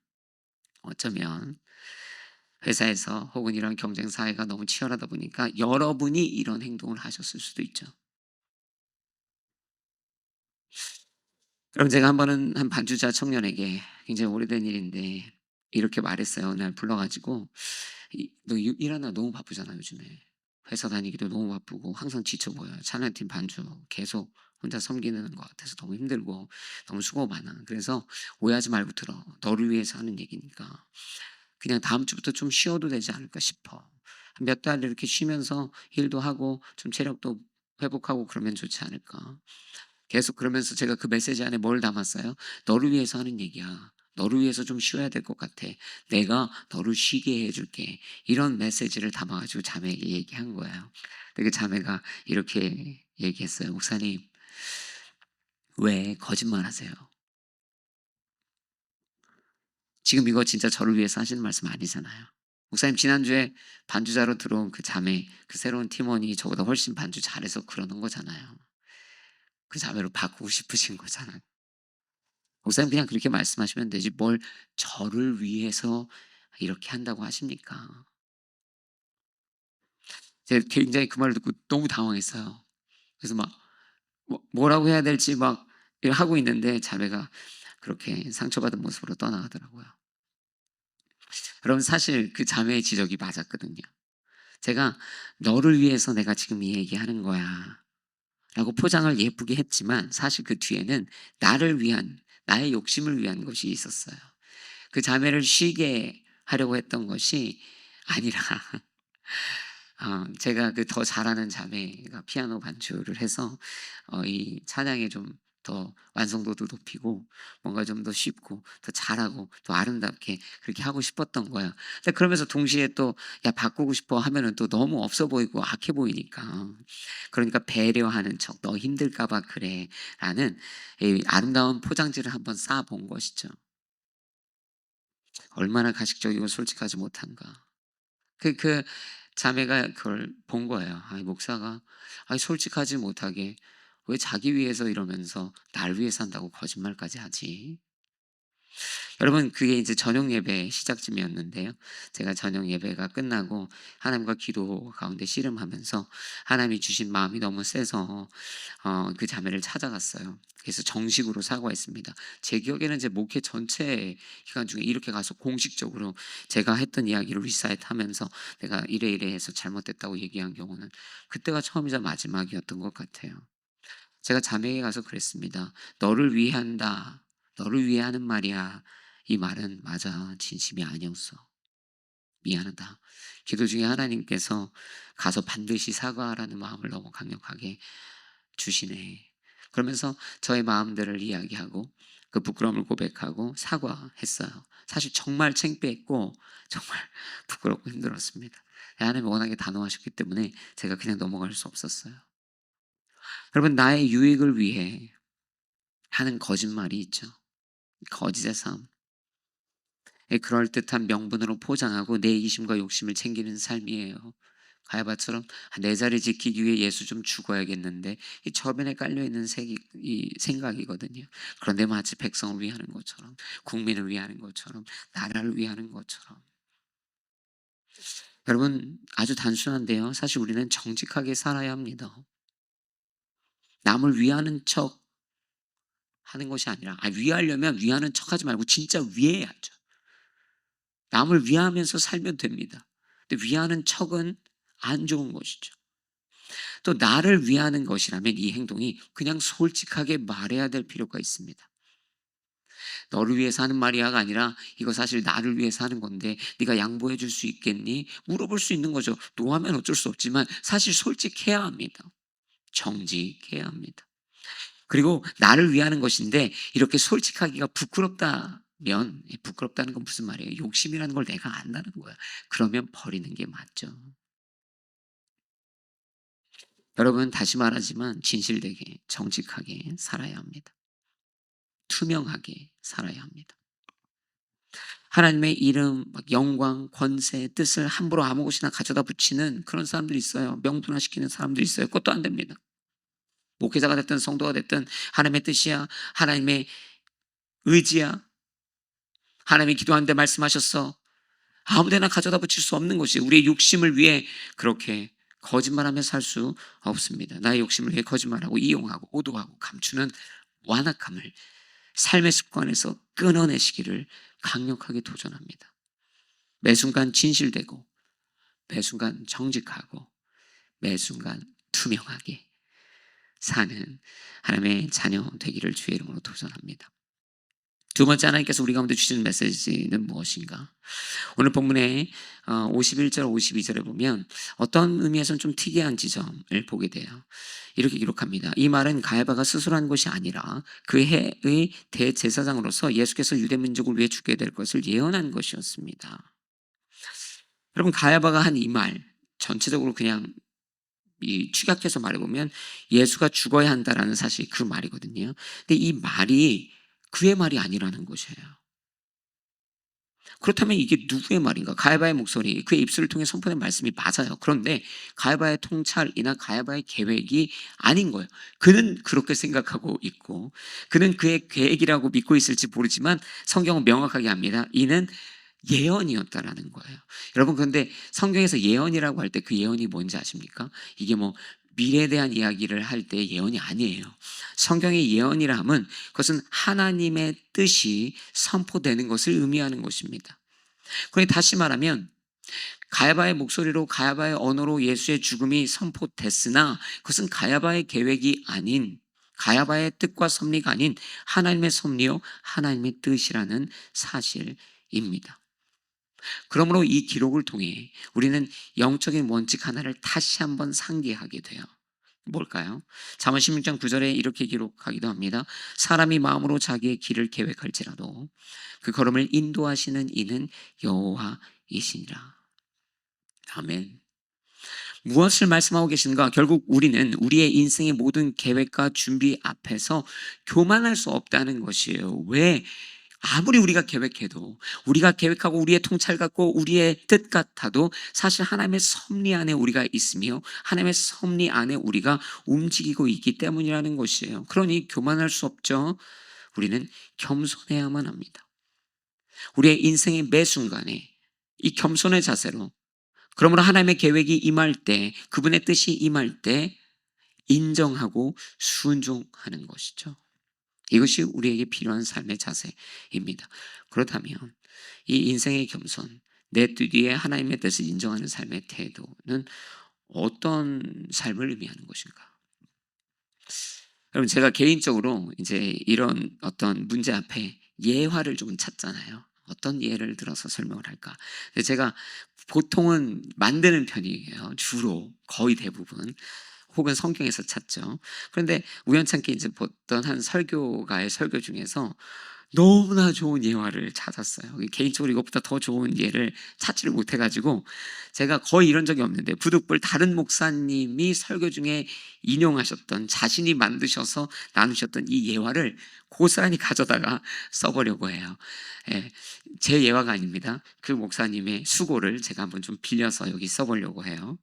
회사에서 혹은 이런 경쟁 사회가 너무 치열하다 보니까 여러분이 이런 행동을 하셨을 수도 있죠. 여러분, 제가 한 번은 한 반주자 청년에게 굉장히 오래된 일인데 이렇게 말했어요. 날 불러가지고 너 일하느라 너무 바쁘잖아 요즘에. 회사 다니기도 너무 바쁘고 항상 지쳐 보여요. 찬양팀 반주 계속 혼자 섬기는 것 같아서 너무 힘들고 너무 수고 많아. 그래서 오해하지 말고 들어. 너를 위해서 하는 얘기니까 그냥 다음 주부터 좀 쉬어도 되지 않을까 싶어. 몇 달 이렇게 쉬면서 일도 하고 좀 체력도 회복하고 그러면 좋지 않을까. 계속 그러면서 제가 그 메시지 안에 뭘 담았어요? 너를 위해서 하는 얘기야. 너를 위해서 좀 쉬어야 될 것 같아. 내가 너를 쉬게 해줄게. 이런 메시지를 담아가지고 자매에게 얘기한 거예요. 그 자매가 이렇게 얘기했어요. 목사님, 왜 거짓말 하세요? 지금 이거 진짜 저를 위해서 하시는 말씀 아니잖아요. 목사님, 지난주에 반주자로 들어온 그 자매, 그 새로운 팀원이 저보다 훨씬 반주 잘해서 그러는 거잖아요. 그 자매로 바꾸고 싶으신 거잖아요. 목사님, 그냥 그렇게 말씀하시면 되지 뭘 저를 위해서 이렇게 한다고 하십니까? 제가 굉장히 그 말을 듣고 너무 당황했어요. 그래서 막 뭐라고 해야 될지 막 하고 있는데 자매가 그렇게 상처받은 모습으로 떠나가더라고요. 여러분 사실 그 자매의 지적이 맞았거든요. 제가 너를 위해서 내가 지금 이 얘기하는 거야 라고 포장을 예쁘게 했지만 사실 그 뒤에는 나를 위한, 나의 욕심을 위한 것이 있었어요. 그 자매를 쉬게 하려고 했던 것이 아니라 제가 그 더 잘하는 자매가 피아노 반주를 해서 이 찬양에 좀 더 완성도도 높이고 뭔가 좀 더 쉽고 더 잘하고 더 아름답게 그렇게 하고 싶었던 거예요. 근데 그러면서 동시에 또 야 바꾸고 싶어 하면은 또 너무 없어 보이고 악해 보이니까 그러니까 배려하는 척 너 힘들까 봐 그래라는 이 아름다운 포장지를 한번 쌓아본 것이죠. 얼마나 가식적이고 솔직하지 못한가. 그 자매가 그걸 본 거예요. 목사가 솔직하지 못하게 왜 자기 위해서 이러면서 날 위해서 한다고 거짓말까지 하지. 여러분 그게 이제 저녁 예배 시작쯤이었는데요. 제가 저녁 예배가 끝나고 하나님과 기도 가운데 씨름하면서 하나님이 주신 마음이 너무 세서 그 자매를 찾아갔어요. 그래서 정식으로 사과했습니다. 제 기억에는 제 목회 전체 기간 중에 이렇게 가서 공식적으로 제가 했던 이야기를 리사이트하면서 내가 이래 이래 해서 잘못됐다고 얘기한 경우는 그때가 처음이자 마지막이었던 것 같아요. 제가 자매에게 가서 그랬습니다. 너를 위한다. 너를 위해 하는 말이야. 이 말은 맞아. 진심이 아니었어. 미안하다. 기도 중에 하나님께서 가서 반드시 사과하라는 마음을 너무 강력하게 주시네. 그러면서 저의 마음들을 이야기하고 그 부끄러움을 고백하고 사과했어요. 사실 정말 창피했고 정말 부끄럽고 힘들었습니다. 하나님이 워낙에 단호하셨기 때문에 제가 그냥 넘어갈 수 없었어요. 여러분 나의 유익을 위해 하는 거짓말이 있죠. 거짓의 삶. 그럴듯한 명분으로 포장하고 내 이기심과 욕심을 챙기는 삶이에요. 가야바처럼 내 자리 지키기 위해 예수 좀 죽어야겠는데 이 저변에 깔려있는 이 생각이거든요. 그런데 마치 백성을 위하는 것처럼 국민을 위하는 것처럼 나라를 위하는 것처럼 여러분 아주 단순한데요. 사실 우리는 정직하게 살아야 합니다. 남을 위하는 척 하는 것이 아니라 위하려면 위하는 척 하지 말고 진짜 위해야죠. 남을 위하면서 살면 됩니다. 근데 위하는 척은 안 좋은 것이죠. 또 나를 위하는 것이라면 이 행동이 그냥 솔직하게 말해야 될 필요가 있습니다. 너를 위해서 하는 말이야가 아니라 이거 사실 나를 위해서 하는 건데 네가 양보해 줄 수 있겠니? 물어볼 수 있는 거죠. 노하면 어쩔 수 없지만 사실 솔직해야 합니다. 정직해야 합니다. 그리고 나를 위하는 것인데 이렇게 솔직하기가 부끄럽다면 부끄럽다는 건 무슨 말이에요? 욕심이라는 걸 내가 안다는 거야. 그러면 버리는 게 맞죠. 여러분 다시 말하지만 진실되게 정직하게 살아야 합니다. 투명하게 살아야 합니다. 하나님의 이름, 영광, 권세, 뜻을 함부로 아무것이나 가져다 붙이는 그런 사람들이 있어요. 명분화시키는 사람들이 있어요. 그것도 안 됩니다. 목회자가 됐든 성도가 됐든 하나님의 뜻이야, 하나님의 의지야, 하나님이 기도하는데 말씀하셨어. 아무데나 가져다 붙일 수 없는 것이 우리의 욕심을 위해 그렇게 거짓말하며 살 수 없습니다. 나의 욕심을 위해 거짓말하고 이용하고 오도하고 감추는 완악함을 삶의 습관에서 끊어내시기를 강력하게 도전합니다. 매 순간 진실되고 매 순간 정직하고 매 순간 투명하게 사는 하나님의 자녀 되기를 주의 이름으로 도전합니다. 두 번째 하나님께서 우리 가운데 주시는 메시지는 무엇인가? 오늘 본문에 51절 52절에 보면 어떤 의미에서는 좀 특이한 지점을 보게 돼요. 이렇게 기록합니다. 이 말은 가야바가 스스로 한 것이 아니라 그 해의 대제사장으로서 예수께서 유대민족을 위해 죽게 될 것을 예언한 것이었습니다. 여러분 가야바가 한 이 말 전체적으로 그냥 축약해서 말해보면 예수가 죽어야 한다라는 사실 그 말이거든요. 근데 이 말이 그의 말이 아니라는 것이에요. 그렇다면 이게 누구의 말인가? 가야바의 목소리, 그의 입술을 통해 선포된 말씀이 맞아요. 그런데 가야바의 통찰이나 가야바의 계획이 아닌 거예요. 그는 그렇게 생각하고 있고 그는 그의 계획이라고 믿고 있을지 모르지만 성경은 명확하게 합니다. 이는 예언이었다라는 거예요. 여러분 그런데 성경에서 예언이라고 할 때 그 예언이 뭔지 아십니까? 이게 뭐 미래에 대한 이야기를 할 때 예언이 아니에요. 성경의 예언이라 함은 그것은 하나님의 뜻이 선포되는 것을 의미하는 것입니다. 그러니 다시 말하면 가야바의 목소리로 가야바의 언어로 예수의 죽음이 선포됐으나 그것은 가야바의 계획이 아닌 가야바의 뜻과 섭리가 아닌 하나님의 섭리요 하나님의 뜻이라는 사실입니다. 그러므로 이 기록을 통해 우리는 영적인 원칙 하나를 다시 한번 상기하게 돼요. 뭘까요? 잠언 16장 9절에 이렇게 기록하기도 합니다. 사람이 마음으로 자기의 길을 계획할지라도 그 걸음을 인도하시는 이는 여호와이시니라. 아멘. 무엇을 말씀하고 계신가? 결국 우리는 우리의 인생의 모든 계획과 준비 앞에서 교만할 수 없다는 것이에요. 왜? 아무리 우리가 계획해도 우리가 계획하고 우리의 통찰 갖고 우리의 뜻 같아도 사실 하나님의 섭리 안에 우리가 있으며 하나님의 섭리 안에 우리가 움직이고 있기 때문이라는 것이에요. 그러니 교만할 수 없죠. 우리는 겸손해야만 합니다. 우리의 인생의 매 순간에 이 겸손의 자세로 그러므로 하나님의 계획이 임할 때 그분의 뜻이 임할 때 인정하고 순종하는 것이죠. 이것이 우리에게 필요한 삶의 자세입니다. 그렇다면 이 인생의 겸손, 내 뜻 위에 하나님의 뜻을 인정하는 삶의 태도는 어떤 삶을 의미하는 것인가? 여러분 제가 개인적으로 이제 이런 어떤 문제 앞에 예화를 좀 찾잖아요. 어떤 예를 들어서 설명을 할까? 근데 제가 보통은 만드는 편이에요. 주로 거의 대부분. 혹은 성경에서 찾죠. 그런데 우연찮게 이제 보던 한 설교가의 설교 중에서 너무나 좋은 예화를 찾았어요. 개인적으로 이것보다 더 좋은 예를 찾지를 못해가지고 제가 거의 이런 적이 없는데 부득불 다른 목사님이 설교 중에 인용하셨던 자신이 만드셔서 나누셨던 이 예화를 고스란히 가져다가 써보려고 해요. 예, 제 예화가 아닙니다. 그 목사님의 수고를 제가 한번 좀 빌려서 여기 써보려고 해요.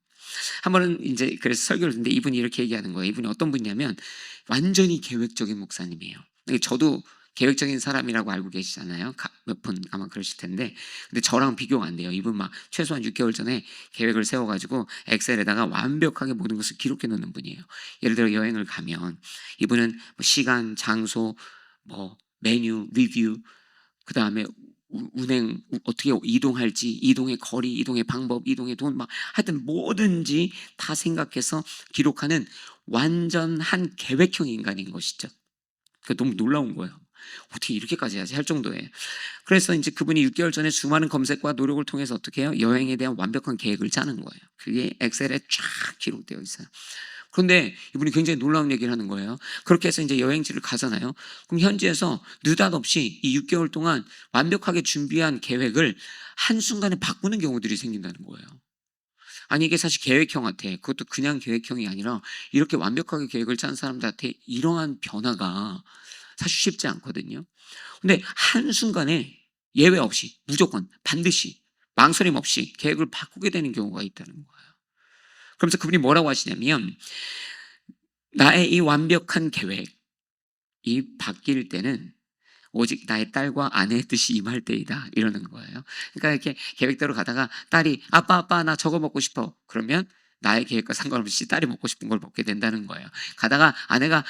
한 번은 이제 그래서 설교를 듣는데 이분이 이렇게 얘기하는 거예요. 이분이 어떤 분이냐면 완전히 계획적인 목사님이에요. 저도 계획적인 사람이라고 알고 계시잖아요. 몇 분 아마 그러실 텐데 근데 저랑 비교가 안 돼요. 이분 막 최소한 6개월 전에 계획을 세워가지고 엑셀에다가 완벽하게 모든 것을 기록해 놓는 분이에요. 예를 들어 여행을 가면 이분은 뭐 시간, 장소, 뭐 메뉴, 리뷰 그 다음에 운행 어떻게 이동할지, 이동의 거리, 이동의 방법, 이동의 돈 막 하여튼 뭐든지 다 생각해서 기록하는 완전한 계획형 인간인 것이죠. 그 너무 놀라운 거예요. 어떻게 이렇게까지 해야지 할 정도에. 그래서 이제 그분이 6개월 전에 수많은 검색과 노력을 통해서 어떻게 해요? 여행에 대한 완벽한 계획을 짜는 거예요. 그게 엑셀에 쫙 기록되어 있어요. 그런데 이분이 굉장히 놀라운 얘기를 하는 거예요. 그렇게 해서 이제 여행지를 가잖아요. 그럼 현지에서 느닷없이 이 6개월 동안 완벽하게 준비한 계획을 한순간에 바꾸는 경우들이 생긴다는 거예요. 아니 이게 사실 계획형한테 그것도 그냥 계획형이 아니라 이렇게 완벽하게 계획을 짠 사람들한테 이러한 변화가 사실 쉽지 않거든요. 근데 한순간에 예외 없이 무조건 반드시 망설임 없이 계획을 바꾸게 되는 경우가 있다는 거예요. 그러면서 그분이 뭐라고 하시냐면 나의 이 완벽한 계획이 바뀔 때는 오직 나의 딸과 아내의 뜻이 임할 때이다 이러는 거예요. 그러니까 이렇게 계획대로 가다가 딸이 아빠 나 저거 먹고 싶어 그러면 나의 계획과 상관없이 딸이 먹고 싶은 걸 먹게 된다는 거예요. 가다가 아내가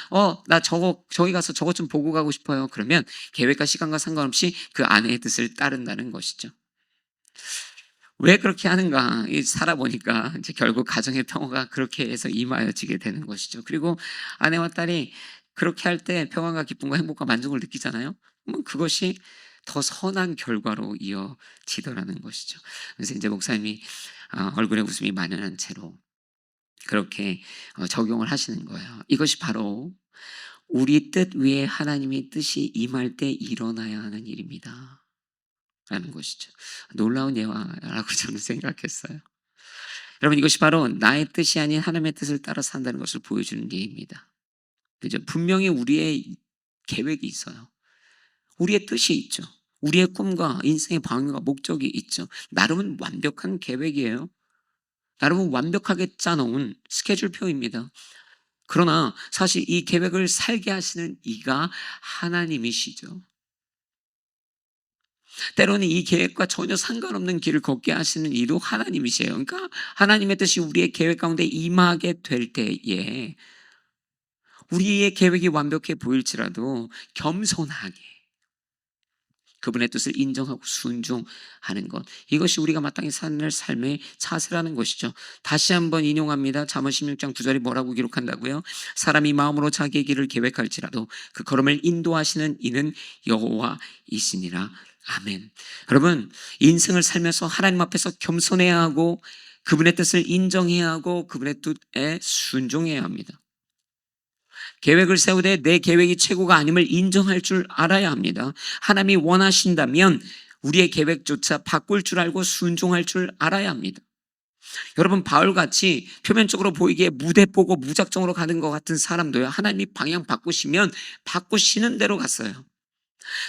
나 저기 가서 저것 좀 보고 가고 싶어요 그러면 계획과 시간과 상관없이 그 아내의 뜻을 따른다는 것이죠. 왜 그렇게 하는가? 살아보니까 이제 결국 가정의 평화가 그렇게 해서 임하여지게 되는 것이죠. 그리고 아내와 딸이 그렇게 할 때 평안과 기쁨과 행복과 만족을 느끼잖아요. 그러면 그것이 더 선한 결과로 이어지더라는 것이죠. 그래서 이제 목사님이 얼굴에 웃음이 만연한 채로 그렇게 적용을 하시는 거예요. 이것이 바로 우리 뜻 위에 하나님의 뜻이 임할 때 일어나야 하는 일입니다. 라는 것이죠. 놀라운 예화라고 저는 생각했어요. 여러분 이것이 바로 나의 뜻이 아닌 하나님의 뜻을 따라 산다는 것을 보여주는 예입니다. 그죠? 분명히 우리의 계획이 있어요. 우리의 뜻이 있죠. 우리의 꿈과 인생의 방향과 목적이 있죠. 나름은 완벽한 계획이에요. 나름은 완벽하게 짜놓은 스케줄표입니다. 그러나 사실 이 계획을 살게 하시는 이가 하나님이시죠. 때로는 이 계획과 전혀 상관없는 길을 걷게 하시는 이도 하나님이세요. 그러니까 하나님의 뜻이 우리의 계획 가운데 임하게 될 때에 우리의 계획이 완벽해 보일지라도 겸손하게 그분의 뜻을 인정하고 순종하는 것, 이것이 우리가 마땅히 사는 삶의 자세라는 것이죠. 다시 한번 인용합니다. 잠언 16장 9절이 뭐라고 기록한다고요? 사람이 마음으로 자기의 길을 계획할지라도 그 걸음을 인도하시는 이는 여호와이시니라. 아멘. 여러분, 인생을 살면서 하나님 앞에서 겸손해야 하고 그분의 뜻을 인정해야 하고 그분의 뜻에 순종해야 합니다. 계획을 세우되 내 계획이 최고가 아님을 인정할 줄 알아야 합니다. 하나님이 원하신다면 우리의 계획조차 바꿀 줄 알고 순종할 줄 알아야 합니다. 여러분, 바울같이 표면적으로 보이기에 무대 보고 무작정으로 가는 것 같은 사람도요, 하나님이 방향 바꾸시면 바꾸시는 대로 갔어요.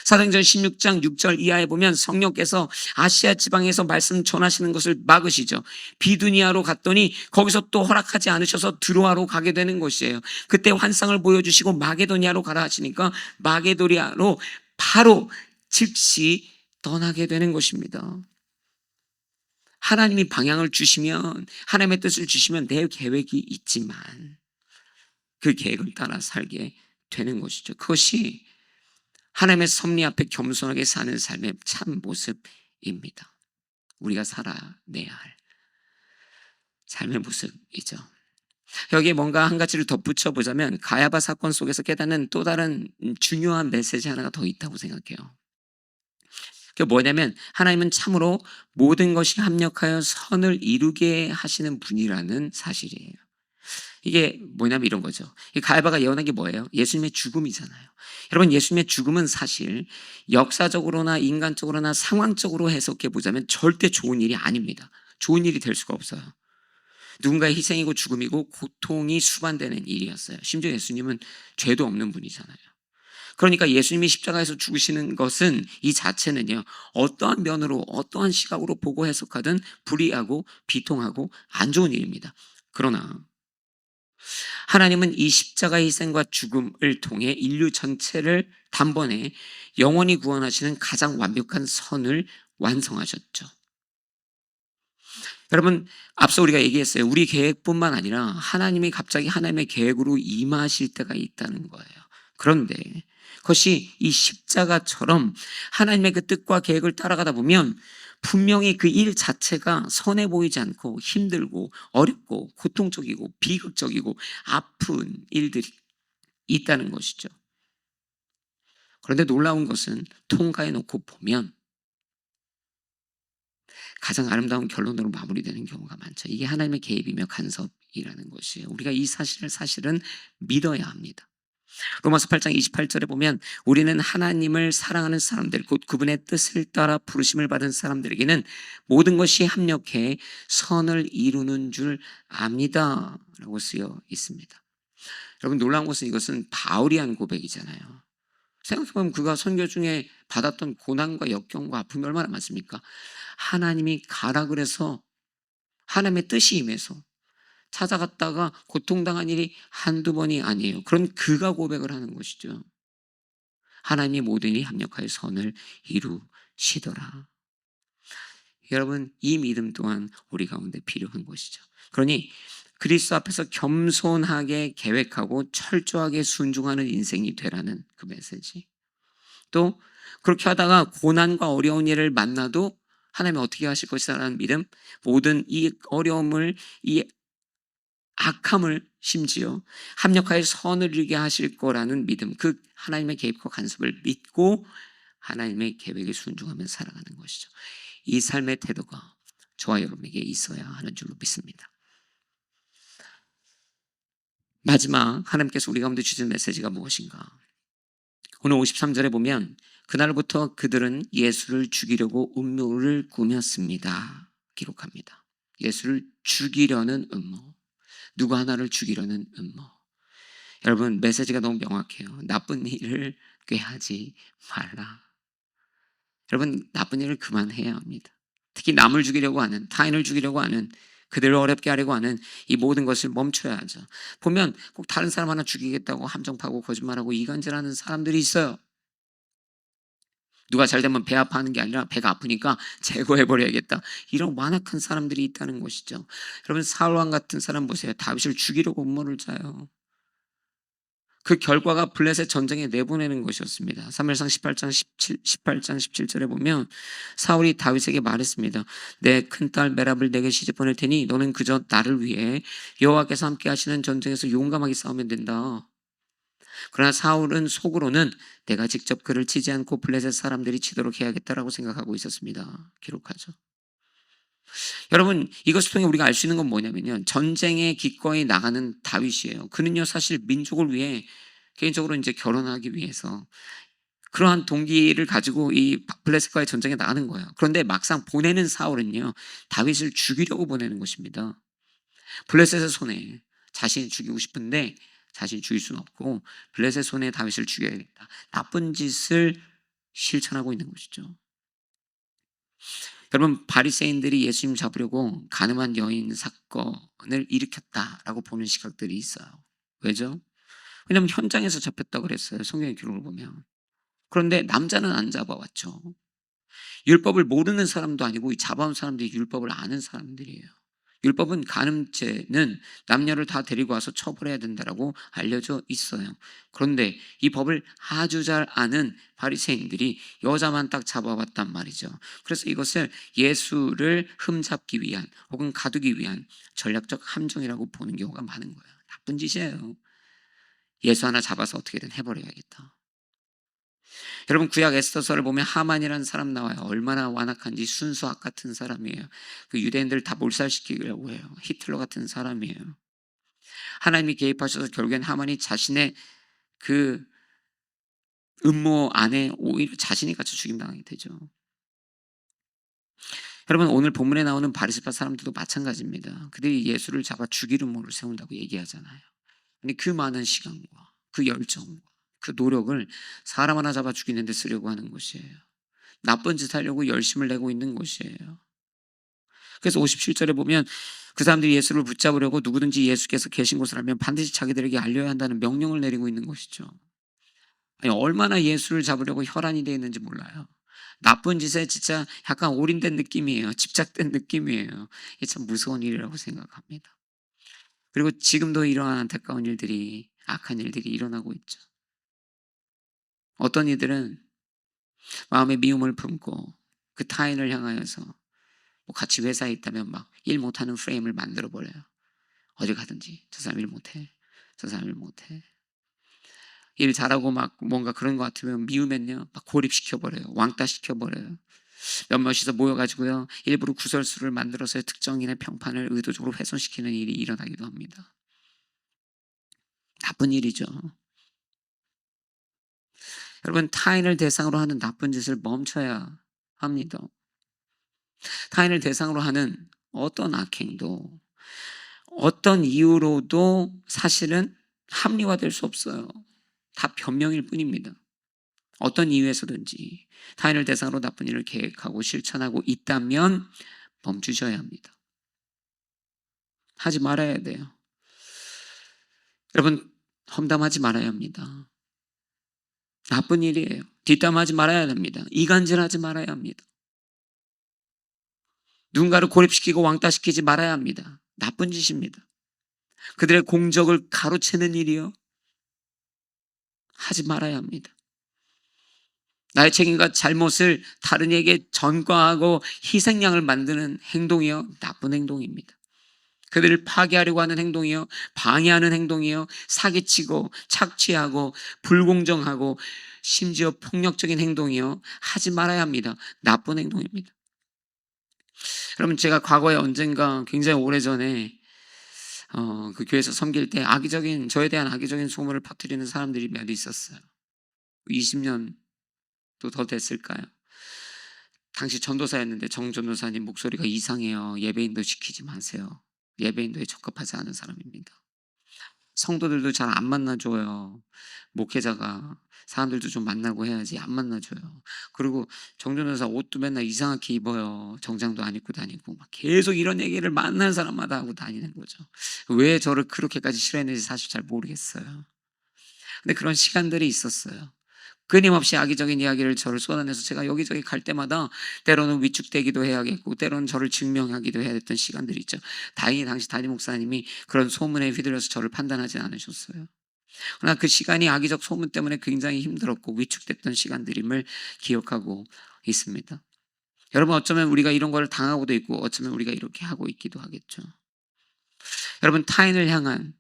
사도행전 16장 6절 이하에 보면 성령께서 아시아 지방에서 말씀 전하시는 것을 막으시죠. 비두니아로 갔더니 거기서 또 허락하지 않으셔서 드로아로 가게 되는 것이에요. 그때 환상을 보여주시고 마게도니아로 가라 하시니까 마게도니아로 바로 즉시 떠나게 되는 것입니다. 하나님이 방향을 주시면, 하나님의 뜻을 주시면 내 계획이 있지만 그 계획을 따라 살게 되는 것이죠. 그것이 하나님의 섭리 앞에 겸손하게 사는 삶의 참 모습입니다. 우리가 살아내야 할 삶의 모습이죠. 여기에 뭔가 한 가지를 덧붙여 보자면 가야바 사건 속에서 깨닫는 또 다른 중요한 메시지 하나가 더 있다고 생각해요. 그게 뭐냐면 하나님은 참으로 모든 것이 합력하여 선을 이루게 하시는 분이라는 사실이에요. 이게 뭐냐면 이런 거죠. 이 가야바가 예언한 게 뭐예요? 예수님의 죽음이잖아요. 여러분, 예수님의 죽음은 사실 역사적으로나 인간적으로나 상황적으로 해석해 보자면 절대 좋은 일이 아닙니다. 좋은 일이 될 수가 없어요. 누군가의 희생이고 죽음이고 고통이 수반되는 일이었어요. 심지어 예수님은 죄도 없는 분이잖아요. 그러니까 예수님이 십자가에서 죽으시는 것은 이 자체는요, 어떠한 면으로 어떠한 시각으로 보고 해석하든 불의하고 비통하고 안 좋은 일입니다. 그러나 하나님은 이 십자가의 희생과 죽음을 통해 인류 전체를 단번에 영원히 구원하시는 가장 완벽한 선을 완성하셨죠. 여러분, 앞서 우리가 얘기했어요. 우리 계획뿐만 아니라 하나님이 갑자기 하나님의 계획으로 임하실 때가 있다는 거예요. 그런데 그것이 이 십자가처럼 하나님의 그 뜻과 계획을 따라가다 보면 분명히 그 일 자체가 선해 보이지 않고 힘들고 어렵고 고통적이고 비극적이고 아픈 일들이 있다는 것이죠. 그런데 놀라운 것은 통과해 놓고 보면 가장 아름다운 결론으로 마무리되는 경우가 많죠. 이게 하나님의 개입이며 간섭이라는 것이에요. 우리가 이 사실을 사실은 믿어야 합니다. 로마서 8장 28절에 보면 우리는 하나님을 사랑하는 사람들, 곧 그분의 뜻을 따라 부르심을 받은 사람들에게는 모든 것이 합력해 선을 이루는 줄 압니다 라고 쓰여 있습니다. 여러분, 놀라운 것은 이것은 바울이 한 고백이잖아요. 생각해보면 그가 선교 중에 받았던 고난과 역경과 아픔이 얼마나 많습니까? 하나님이 가라 그래서 하나님의 뜻이 임해서 찾아갔다가 고통당한 일이 한두 번이 아니에요. 그런 그가 고백을 하는 것이죠. 하나님이 모든 일이 합력하여 선을 이루시더라. 여러분, 이 믿음 또한 우리 가운데 필요한 것이죠. 그러니 그리스도 앞에서 겸손하게 계획하고 철저하게 순종하는 인생이 되라는 그 메시지. 또 그렇게 하다가 고난과 어려운 일을 만나도 하나님이 어떻게 하실 것이라는 믿음, 모든 이 어려움을, 이 악함을 심지어 합력하여 선을 이루게 하실 거라는 믿음, 그 하나님의 개입과 간섭을 믿고 하나님의 계획에 순종하며 살아가는 것이죠. 이 삶의 태도가 저와 여러분에게 있어야 하는 줄로 믿습니다. 마지막, 하나님께서 우리 가운데 주신 메시지가 무엇인가? 오늘 53절에 보면 그날부터 그들은 예수를 죽이려고 음모를 꾸몄습니다 기록합니다. 예수를 죽이려는 음모, 누구 하나를 죽이려는 음모. 여러분, 메시지가 너무 명확해요. 나쁜 일을 꾀하지 말라. 여러분, 나쁜 일을 그만해야 합니다. 특히 남을 죽이려고 하는, 타인을 죽이려고 하는, 그들을 어렵게 하려고 하는 이 모든 것을 멈춰야 하죠. 보면 꼭 다른 사람 하나 죽이겠다고 함정 파고 거짓말하고 이간질하는 사람들이 있어요. 누가 잘 되면 배 아파하는 게 아니라 배가 아프니까 제거해버려야겠다. 이런 완악한 사람들이 있다는 것이죠. 여러분 사울왕 같은 사람 보세요. 다윗을 죽이려고 음모를 짜요. 그 결과가 블레셋 전쟁에 내보내는 것이었습니다. 사무엘상 18장 17절에 보면 사울이 다윗에게 말했습니다. 내 큰딸 메랍을 내게 시집 보낼 테니 너는 그저 나를 위해 여호와께서 함께 하시는 전쟁에서 용감하게 싸우면 된다. 그러나 사울은 속으로는 내가 직접 그를 치지 않고 블레셋 사람들이 치도록 해야겠다라고 생각하고 있었습니다. 기록하죠. 여러분 이것을 통해 우리가 알 수 있는 건 뭐냐면요, 전쟁에 기꺼이 나가는 다윗이에요. 그는요 사실 민족을 위해 개인적으로 이제 결혼하기 위해서 그러한 동기를 가지고 이 블레셋과의 전쟁에 나가는 거예요. 그런데 막상 보내는 사울은요 다윗을 죽이려고 보내는 것입니다. 블레셋의 손에 자신이 죽이고 싶은데 자신이 죽일 수는 없고 블레셋의 손에 다윗을 죽여야겠다. 나쁜 짓을 실천하고 있는 것이죠. 여러분 바리새인들이 예수님 잡으려고 가늠한 여인 사건을 일으켰다라고 보는 시각들이 있어요. 왜죠? 왜냐하면 현장에서 잡혔다고 그랬어요. 성경의 기록을 보면. 그런데 남자는 안 잡아왔죠. 율법을 모르는 사람도 아니고 이 잡아온 사람들이 율법을 아는 사람들이에요. 율법은 간음죄는 남녀를 다 데리고 와서 처벌해야 된다라고 알려져 있어요. 그런데 이 법을 아주 잘 아는 바리새인들이 여자만 딱 잡아왔단 말이죠. 그래서 이것을 예수를 흠잡기 위한 혹은 가두기 위한 전략적 함정이라고 보는 경우가 많은 거예요. 나쁜 짓이에요. 예수 하나 잡아서 어떻게든 해버려야겠다. 여러분 구약 에스더서를 보면 하만이라는 사람 나와요. 얼마나 완악한지, 순수악 같은 사람이에요. 그 유대인들 다 몰살시키려고 해요. 히틀러 같은 사람이에요. 하나님이 개입하셔서 결국엔 하만이 자신의 그 음모 안에 오히려 자신이 갇혀 죽임당하게 되죠. 여러분 오늘 본문에 나오는 바리새파 사람들도 마찬가지입니다. 그들이 예수를 잡아 죽일 음모를 세운다고 얘기하잖아요. 근데 그 많은 시간과 그 열정과 그 노력을 사람 하나 잡아 죽이는 데 쓰려고 하는 것이에요. 나쁜 짓 하려고 열심을 내고 있는 것이에요. 그래서 57절에 보면 그 사람들이 예수를 붙잡으려고 누구든지 예수께서 계신 곳을 알면 반드시 자기들에게 알려야 한다는 명령을 내리고 있는 것이죠. 아니, 얼마나 예수를 잡으려고 혈안이 되어 있는지 몰라요. 나쁜 짓에 진짜 약간 올인된 느낌이에요. 집착된 느낌이에요. 이게 참 무서운 일이라고 생각합니다. 그리고 지금도 이러한 안타까운 일들이, 악한 일들이 일어나고 있죠. 어떤 이들은 마음에 미움을 품고 그 타인을 향하여서 뭐 같이 회사에 있다면 막 일 못하는 프레임을 만들어 버려요. 어디 가든지 저 사람 일 못해, 저 사람 일 못해. 일 잘하고 막 뭔가 그런 것 같으면 미우면요 막 고립시켜 버려요. 왕따 시켜 버려요. 몇몇이서 모여가지고요 일부러 구설수를 만들어서 특정인의 평판을 의도적으로 훼손시키는 일이 일어나기도 합니다. 나쁜 일이죠. 여러분 타인을 대상으로 하는 나쁜 짓을 멈춰야 합니다. 타인을 대상으로 하는 어떤 악행도 어떤 이유로도 사실은 합리화될 수 없어요. 다 변명일 뿐입니다. 어떤 이유에서든지 타인을 대상으로 나쁜 일을 계획하고 실천하고 있다면 멈추셔야 합니다. 하지 말아야 돼요. 여러분 험담하지 말아야 합니다. 나쁜 일이에요. 뒷담하지 말아야 합니다. 이간질하지 말아야 합니다. 누군가를 고립시키고 왕따시키지 말아야 합니다. 나쁜 짓입니다. 그들의 공적을 가로채는 일이요 하지 말아야 합니다. 나의 책임과 잘못을 다른 이에게 전가하고 희생양을 만드는 행동이요 나쁜 행동입니다. 그들을 파괴하려고 하는 행동이요 방해하는 행동이요 사기치고 착취하고 불공정하고 심지어 폭력적인 행동이요 하지 말아야 합니다. 나쁜 행동입니다. 여러분 제가 과거에 언젠가 굉장히 오래전에 그 교회에서 섬길 때 저에 대한 악의적인 소문을 퍼뜨리는 사람들이 몇 있었어요. 20년도 더 됐을까요? 당시 전도사였는데 정전도사님 목소리가 이상해요. 예배인도 시키지 마세요. 예배인도에 적합하지 않은 사람입니다. 성도들도 잘 안 만나줘요. 목회자가 사람들도 좀 만나고 해야지 안 만나줘요. 그리고 정전도사 옷도 맨날 이상하게 입어요. 정장도 안 입고 다니고 막 계속 이런 얘기를 만난 사람마다 하고 다니는 거죠. 왜 저를 그렇게까지 싫어했는지 사실 잘 모르겠어요. 근데 그런 시간들이 있었어요. 끊임없이 악의적인 이야기를 저를 쏟아내서 제가 여기저기 갈 때마다 때로는 위축되기도 해야겠고 때로는 저를 증명하기도 해야 했던 시간들이 있죠. 다행히 당시 담임 목사님이 그런 소문에 휘둘려서 저를 판단하지 않으셨어요. 그러나 그 시간이 악의적 소문 때문에 굉장히 힘들었고 위축됐던 시간들임을 기억하고 있습니다. 여러분, 어쩌면 우리가 이런 걸 당하고도 있고 어쩌면 우리가 이렇게 하고 있기도 하겠죠. 여러분, 타인을 향한,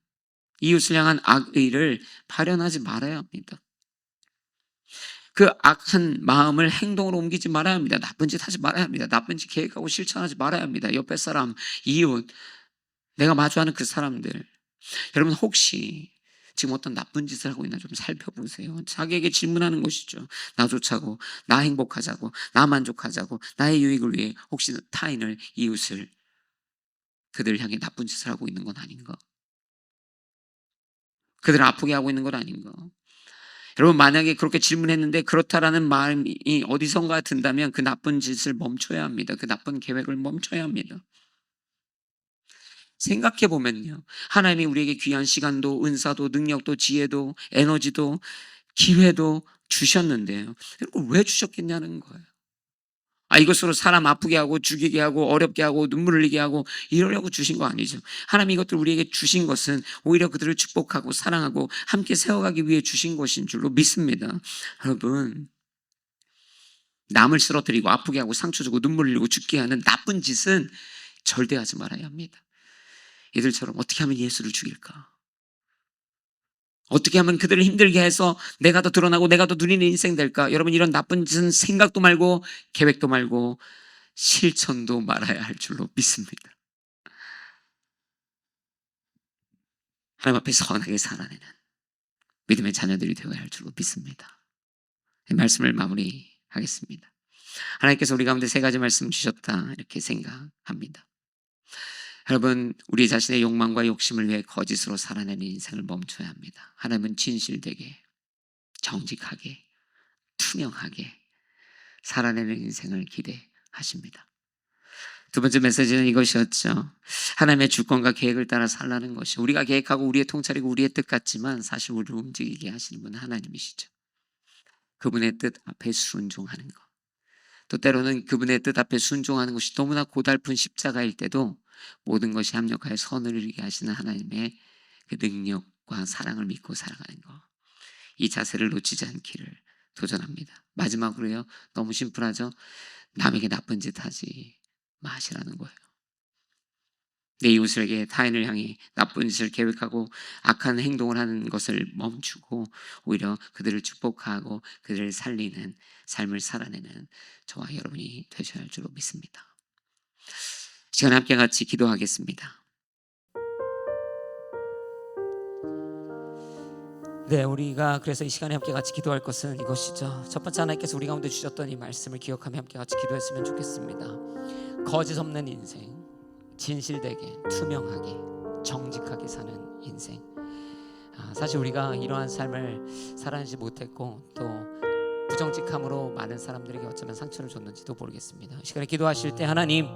이웃을 향한 악의를 발현하지 말아야 합니다. 그 악한 마음을 행동으로 옮기지 말아야 합니다. 나쁜 짓 하지 말아야 합니다. 나쁜 짓 계획하고 실천하지 말아야 합니다. 옆에 사람, 이웃, 내가 마주하는 그 사람들. 여러분, 혹시 지금 어떤 나쁜 짓을 하고 있나 좀 살펴보세요. 자기에게 질문하는 것이죠. 나 좋자고, 나 행복하자고, 나 만족하자고, 나의 유익을 위해 혹시 타인을, 이웃을, 그들을 향해 나쁜 짓을 하고 있는 건 아닌가? 그들을 아프게 하고 있는 건 아닌가? 여러분, 만약에 그렇게 질문했는데 그렇다라는 마음이 어디선가 든다면 그 나쁜 짓을 멈춰야 합니다. 그 나쁜 계획을 멈춰야 합니다. 생각해 보면요, 하나님이 우리에게 귀한 시간도 은사도 능력도 지혜도 에너지도 기회도 주셨는데요, 이걸 왜 주셨겠냐는 거예요. 이것으로 사람 아프게 하고 죽이게 하고 어렵게 하고 눈물 흘리게 하고 이러려고 주신 거 아니죠. 하나님이 이것들 우리에게 주신 것은 오히려 그들을 축복하고 사랑하고 함께 세워가기 위해 주신 것인 줄로 믿습니다. 여러분, 남을 쓰러뜨리고 아프게 하고 상처 주고 눈물 흘리고 죽게 하는 나쁜 짓은 절대 하지 말아야 합니다. 이들처럼 어떻게 하면 예수를 죽일까? 어떻게 하면 그들을 힘들게 해서 내가 더 드러나고 내가 더 누리는 인생 될까? 여러분, 이런 나쁜 짓은 생각도 말고 계획도 말고 실천도 말아야 할 줄로 믿습니다. 하나님 앞에 선하게 살아내는 믿음의 자녀들이 되어야 할 줄로 믿습니다. 이 말씀을 마무리하겠습니다. 하나님께서 우리 가운데 세 가지 말씀 주셨다 이렇게 생각합니다. 여러분, 우리 자신의 욕망과 욕심을 위해 거짓으로 살아내는 인생을 멈춰야 합니다. 하나님은 진실되게, 정직하게, 투명하게 살아내는 인생을 기대하십니다. 두 번째 메시지는 이것이었죠. 하나님의 주권과 계획을 따라 살라는 것이, 우리가 계획하고 우리의 통찰이고 우리의 뜻 같지만 사실 우리를 움직이게 하시는 분은 하나님이시죠. 그분의 뜻 앞에 순종하는 것, 또 때로는 그분의 뜻 앞에 순종하는 것이 너무나 고달픈 십자가일 때도 모든 것이 합력하여 선을 이루게 하시는 하나님의 그 능력과 사랑을 믿고 살아가는 것, 이 자세를 놓치지 않기를 도전합니다. 마지막으로요, 너무 심플하죠. 남에게 나쁜 짓 하지 마시라는 거예요. 내 이웃에게, 타인을 향해 나쁜 짓을 계획하고 악한 행동을 하는 것을 멈추고 오히려 그들을 축복하고 그들을 살리는 삶을 살아내는 저와 여러분이 되셔야 할 줄로 믿습니다. 시간 함께 같이 기도하겠습니다. 네, 우리가 그래서 이 시간에 함께 같이 기도할 것은 이것이죠. 첫 번째, 하나님께서 우리 가운데 주셨던 이 말씀을 기억하며 함께 같이 기도했으면 좋겠습니다. 거짓 없는 인생, 진실되게, 투명하게, 정직하게 사는 인생. 사실 우리가 이러한 삶을 살아내지 못했고 또 부정직함으로 많은 사람들에게 어쩌면 상처를 줬는지도 모르겠습니다. 이 시간에 기도하실 때, 하나님,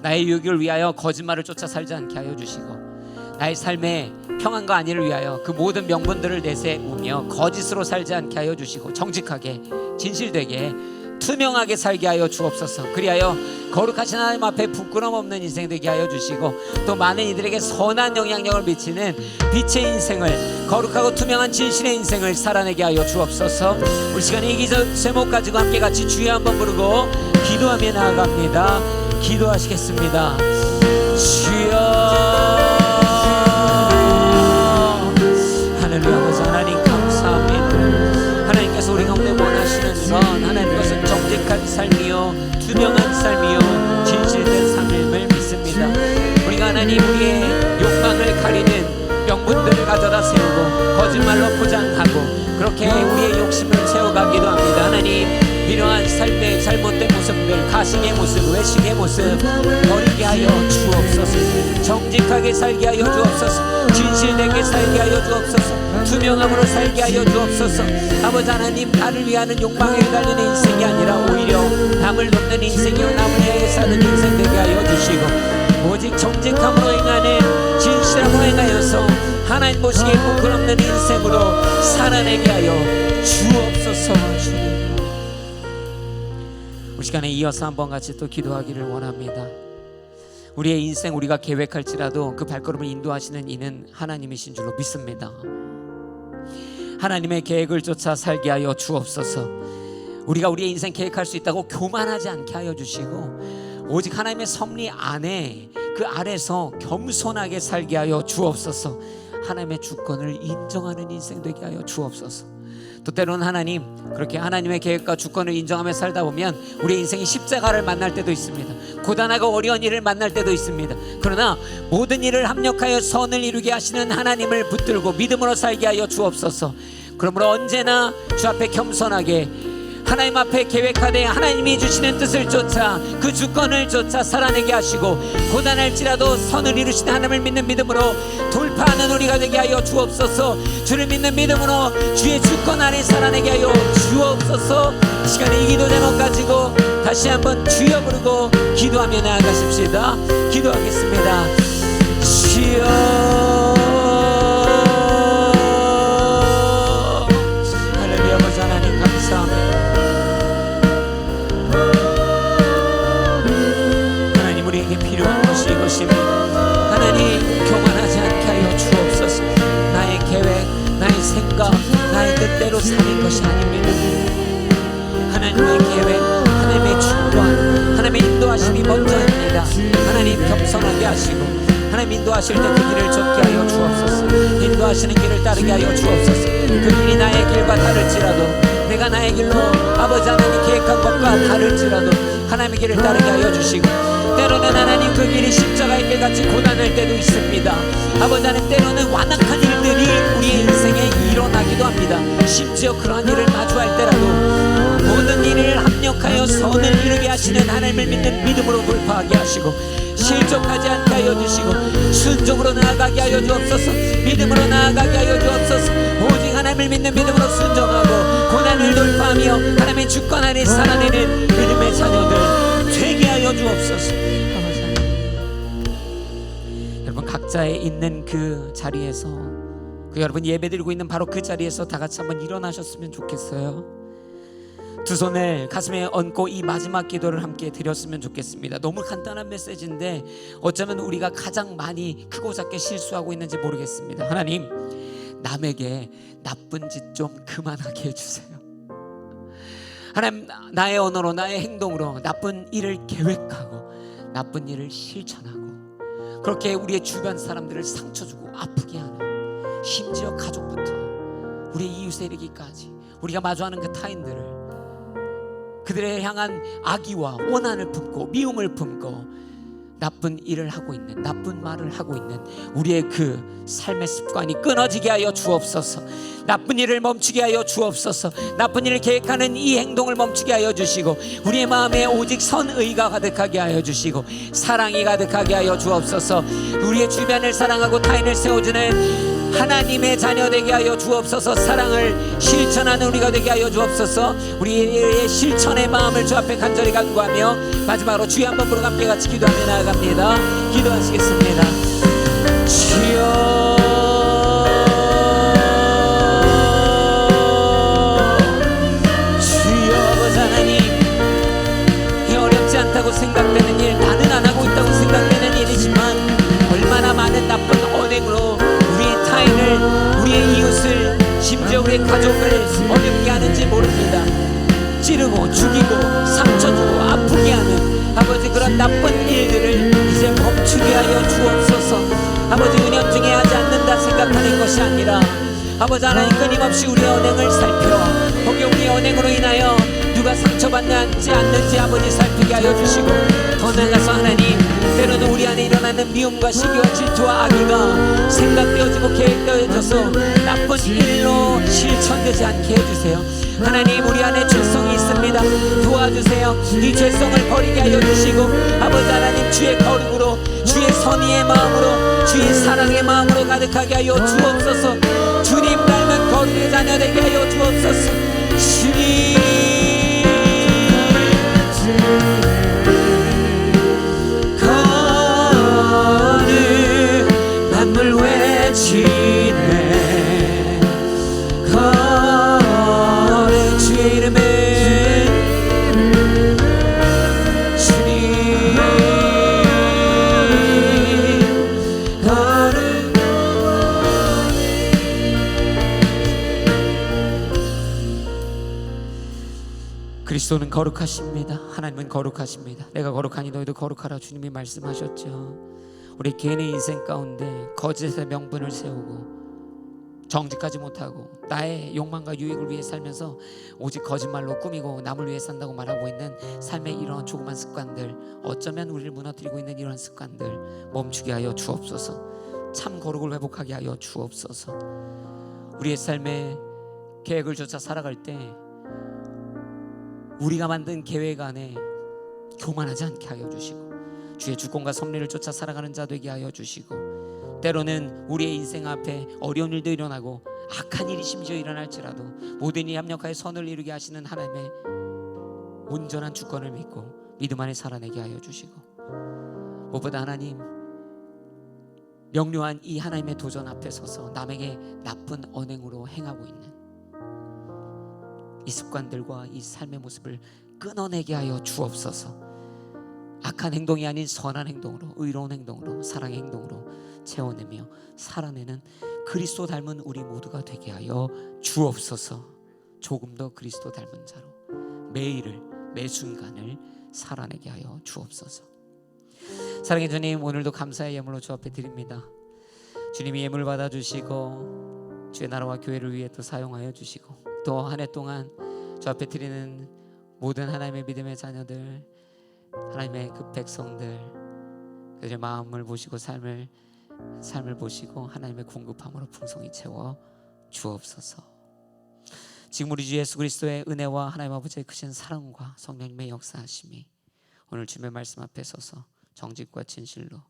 나의 유익을 위하여 거짓말을 쫓아 살지 않게 하여 주시고 나의 삶의 평안과 안위를 위하여 그 모든 명분들을 내세우며 거짓으로 살지 않게 하여 주시고 정직하게, 진실되게, 투명하게 살게 하여 주옵소서. 그리하여 거룩하신 하나님 앞에 부끄럼 없는 인생 되게 하여 주시고 또 많은 이들에게 선한 영향력을 미치는 빛의 인생을, 거룩하고 투명한 진실의 인생을 살아내게 하여 주옵소서. 우리 시간에 이 제목 가지고 함께 같이 주여 한번 부르고 기도하며 나아갑니다. 기도하시겠습니다. 주여. 할렐루야. 아버지 하나님 감사합니다. 하나님께서 우리 가운데 원하시는 건 하나님 것은 정직한 삶이요, 투명한 삶이요, 진실된 삶임을 믿습니다. 우리가 하나님 우리의 욕망을 가리는 명분들을 가져다 세우고 거짓말로 포장하고 그렇게 우리의 욕심을 채워가기도 합니다. 하나님, 이러한 삶의 잘못된 모습들, 가식의 모습, 외식의 모습 버리게 하여 주옵소서. 정직하게 살게 하여 주옵소서. 진실되게 살게 하여 주옵소서. 투명함으로 살게 하여 주옵소서. 아버지 하나님, 나를 위하는 욕망에 달리는 인생이 아니라 오히려 남을 돕는 인생이요, 남을 위해 사는 인생 되게 하여 주시고 오직 정직함으로 행하는, 진실함으로 행하여서 하나님 보시기에 무너지게 부끄럽는 인생으로 살아내게 하여 주옵소서. 주님, 우리 시간에 이어서 한번 같이 또 기도하기를 원합니다. 우리의 인생 우리가 계획할지라도 그 발걸음을 인도하시는 이는 하나님이신 줄로 믿습니다. 하나님의 계획을 쫓아 살게 하여 주옵소서. 우리가 우리의 인생 계획할 수 있다고 교만하지 않게 하여 주시고 오직 하나님의 섭리 안에 그 아래서 겸손하게 살게 하여 주옵소서. 하나님의 주권을 인정하는 인생 되게 하여 주옵소서. 또 때로는 하나님, 그렇게 하나님의 계획과 주권을 인정하며 살다 보면 우리의 인생이 십자가를 만날 때도 있습니다. 고단하고 어려운 일을 만날 때도 있습니다. 그러나 모든 일을 합력하여 선을 이루게 하시는 하나님을 붙들고 믿음으로 살게 하여 주옵소서. 그러므로 언제나 주 앞에 겸손하게 하나님 앞에 계획하되 하나님이 주시는 뜻을 쫓아 그 주권을 쫓아 살아내게 하시고 고단할지라도 선을 이루시는 하나님을 믿는 믿음으로 돌파하는 우리가 되게 하여 주옵소서. 주를 믿는 믿음으로 주의 주권 안에 살아내게 하여 주옵소서. 이 시간에 이 기도 제목 가지고 다시 한번 주여 부르고 기도하며 나아가십시다. 기도하겠습니다. 주여, 할렐루야. 아버지 하나님 감사합니다. 하나님, 우리에게 필요한 것이 이것입니다. 하나님, 교만하지 않게 하여 주옵소서. 나의 계획, 나의 생각, 나의 뜻대로 사는 것이 아닙니다. 하나님의 계획, 하나님의 주권, 하나님의 인도하심이 먼저입니다. 하나님 겸손하게 하시고 하나님 인도하실 때 그 길을 좁게 하여 주옵소서. 인도하시는 길을 따르게 하여 주옵소서. 그 길이 나의 길과 다를지라도, 내가 나의 길로 아버지 하나님 계획한 것과 다를지라도 하나님의 길을 따르게 하여 주시고, 때로는 하나님 그 길이 십자가의 길같이 고단할 때도 있습니다. 아버지 하나님, 때로는 완악한 일들이 우리의 인생에 일어나기도 합니다. 심지어 그러한 일을 마주할 때라도 모든 일을 합력하여 선을 이루게 하시는 하나님을 믿는 믿음으로 돌파하게 하시고 실족하지 않게 하여 주시고 순종으로 나아가게 하여 주옵소서. 믿음으로 나아가게 하여 주옵소서. 오직 하나님을 믿는 믿음으로 순종하고 고난을 돌파하며 하나님의 주권 안에 살아내는 믿음의 자녀들 되게 하여 주옵소서. 여러분, 각자의 있는 그 자리에서, 그 여러분 예배드리고 있는 바로 그 자리에서 다 같이 한번 일어나셨으면 좋겠어요. 두 손을 가슴에 얹고 이 마지막 기도를 함께 드렸으면 좋겠습니다. 너무 간단한 메시지인데 어쩌면 우리가 가장 많이 크고 작게 실수하고 있는지 모르겠습니다. 하나님, 남에게 나쁜 짓 좀 그만하게 해주세요. 하나님, 나의 언어로, 나의 행동으로 나쁜 일을 계획하고 나쁜 일을 실천하고 그렇게 우리의 주변 사람들을 상처 주고 아프게 하는, 심지어 가족부터 우리의 이웃에 이르기까지 우리가 마주하는 그 타인들을, 그들을 향한 악의와 원한을 품고 미움을 품고 나쁜 일을 하고 있는, 나쁜 말을 하고 있는 우리의 그 삶의 습관이 끊어지게 하여 주옵소서. 나쁜 일을 멈추게 하여 주옵소서. 나쁜 일을 계획하는 이 행동을 멈추게 하여 주시고 우리의 마음에 오직 선의가 가득하게 하여 주시고 사랑이 가득하게 하여 주옵소서. 우리의 주변을 사랑하고 타인을 세워주는 하나님의 자녀 되게 하여 주옵소서. 사랑을 실천하는 우리가 되게 하여 주옵소서. 우리의 실천의 마음을 주 앞에 간절히 간구하며 마지막으로 주여 한번 부르고 함께 같이 기도하며 나아갑니다. 기도하시겠습니다. 주여, 주여 아버지 하나님, 이 어렵지 않다고 생각되는 일, 나는 안 하고 있다고 생각되는 일이지만 얼마나 많은 나쁜 언행으로 우리의 타인을, 우리의 이웃을, 심지어 우리의 가족을 어렵게 하는지 모릅니다. 찌르고 죽이고 상처 주고 아프게 하는 아버지, 그런 나쁜 일들을 이제 멈추게 하여 주옵소서. 아버지, 은연중에 하지 않는다 생각하는 것이 아니라 아버지 하나님, 끊임없이 우리의 언행을 살펴 거기 우리의 언행으로 인하여 누가 상처받지 않는지 아버지 살피게 하여 주시고, 더 나아가서 하나님, 때로는 우리 안에 일어나는 미움과 시기와 질투와 악의가 생각되어지고 계획되어져서 나쁜 일로 실천되지 않게 해주세요. 하나님, 우리 안에 죄성이 있습니다. 도와주세요. 이 죄성을 버리게 하여 주시고 아버지 하나님, 주의 거룩으로, 주의 선의의 마음으로, 주의 사랑의 마음으로 가득하게 하여 주옵소서. 주님 닮은 거룩의 자녀 되게 하여 주옵소서. 주님, 거룩 만물 외치네 그리스도는 거룩하십니다. 하나님은 거룩하십니다. 내가 거룩하니 너희도 거룩하라 주님이 말씀하셨죠. 우리 개인의 인생 가운데 거짓의 명분을 세우고 정직하지 못하고 나의 욕망과 유익을 위해 살면서 오직 거짓말로 꾸미고 남을 위해 산다고 말하고 있는 삶의 이런 조그만 습관들, 어쩌면 우리를 무너뜨리고 있는 이런 습관들 멈추게 하여 주옵소서. 참 거룩을 회복하게 하여 주옵소서. 우리의 삶의 계획을 쫓아 살아갈 때 우리가 만든 계획 안에 교만하지 않게 하여 주시고 주의 주권과 섭리를 쫓아 살아가는 자 되게 하여 주시고, 때로는 우리의 인생 앞에 어려운 일도 일어나고 악한 일이 심지어 일어날지라도 모든 이 합력하여 선을 이루게 하시는 하나님의 온전한 주권을 믿고 믿음 안에 살아내게 하여 주시고, 무엇보다 하나님 명료한 이 하나님의 도전 앞에 서서 남에게 나쁜 언행으로 행하고 있는 이 습관들과 이 삶의 모습을 끊어내게 하여 주옵소서. 악한 행동이 아닌 선한 행동으로, 의로운 행동으로, 사랑의 행동으로 채워내며 살아내는 그리스도 닮은 우리 모두가 되게 하여 주옵소서. 조금 더 그리스도 닮은 자로 매일을, 매 순간을 살아내게 하여 주옵소서. 사랑의 주님, 오늘도 감사의 예물로 주 앞에 드립니다. 주님이 예물 받아주시고 주의 나라와 교회를 위해 또 사용하여 주시고, 또 한 해 동안 주 앞에 드리는 모든 하나님의 믿음의 자녀들, 하나님의 그 백성들, 그들의 마음을 보시고 삶을 보시고 하나님의 공급함으로 풍성히 채워 주옵소서. 지금 우리 주 예수 그리스도의 은혜와 하나님 아버지의 크신 사랑과 성령님의 역사하심이 오늘 주님의 말씀 앞에 서서 정직과 진실로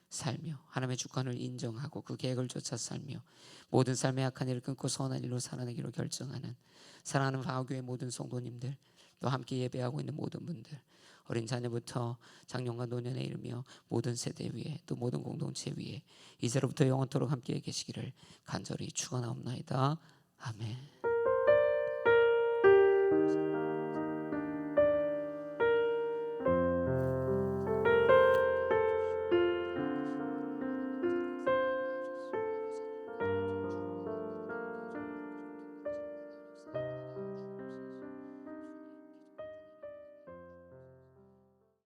살며 하나님의 주권을 인정하고 그 계획을 쫓아 살며 모든 삶의 악한 일을 끊고 선한 일로 살아내기로 결정하는 사랑하는 바오교회 모든 성도님들, 또 함께 예배하고 있는 모든 분들, 어린 자녀부터 장년과 노년에 이르며 모든 세대 위에 또 모든 공동체 위에 이제로부터 영원토록 함께 계시기를 간절히 축원하옵나이다. 아멘.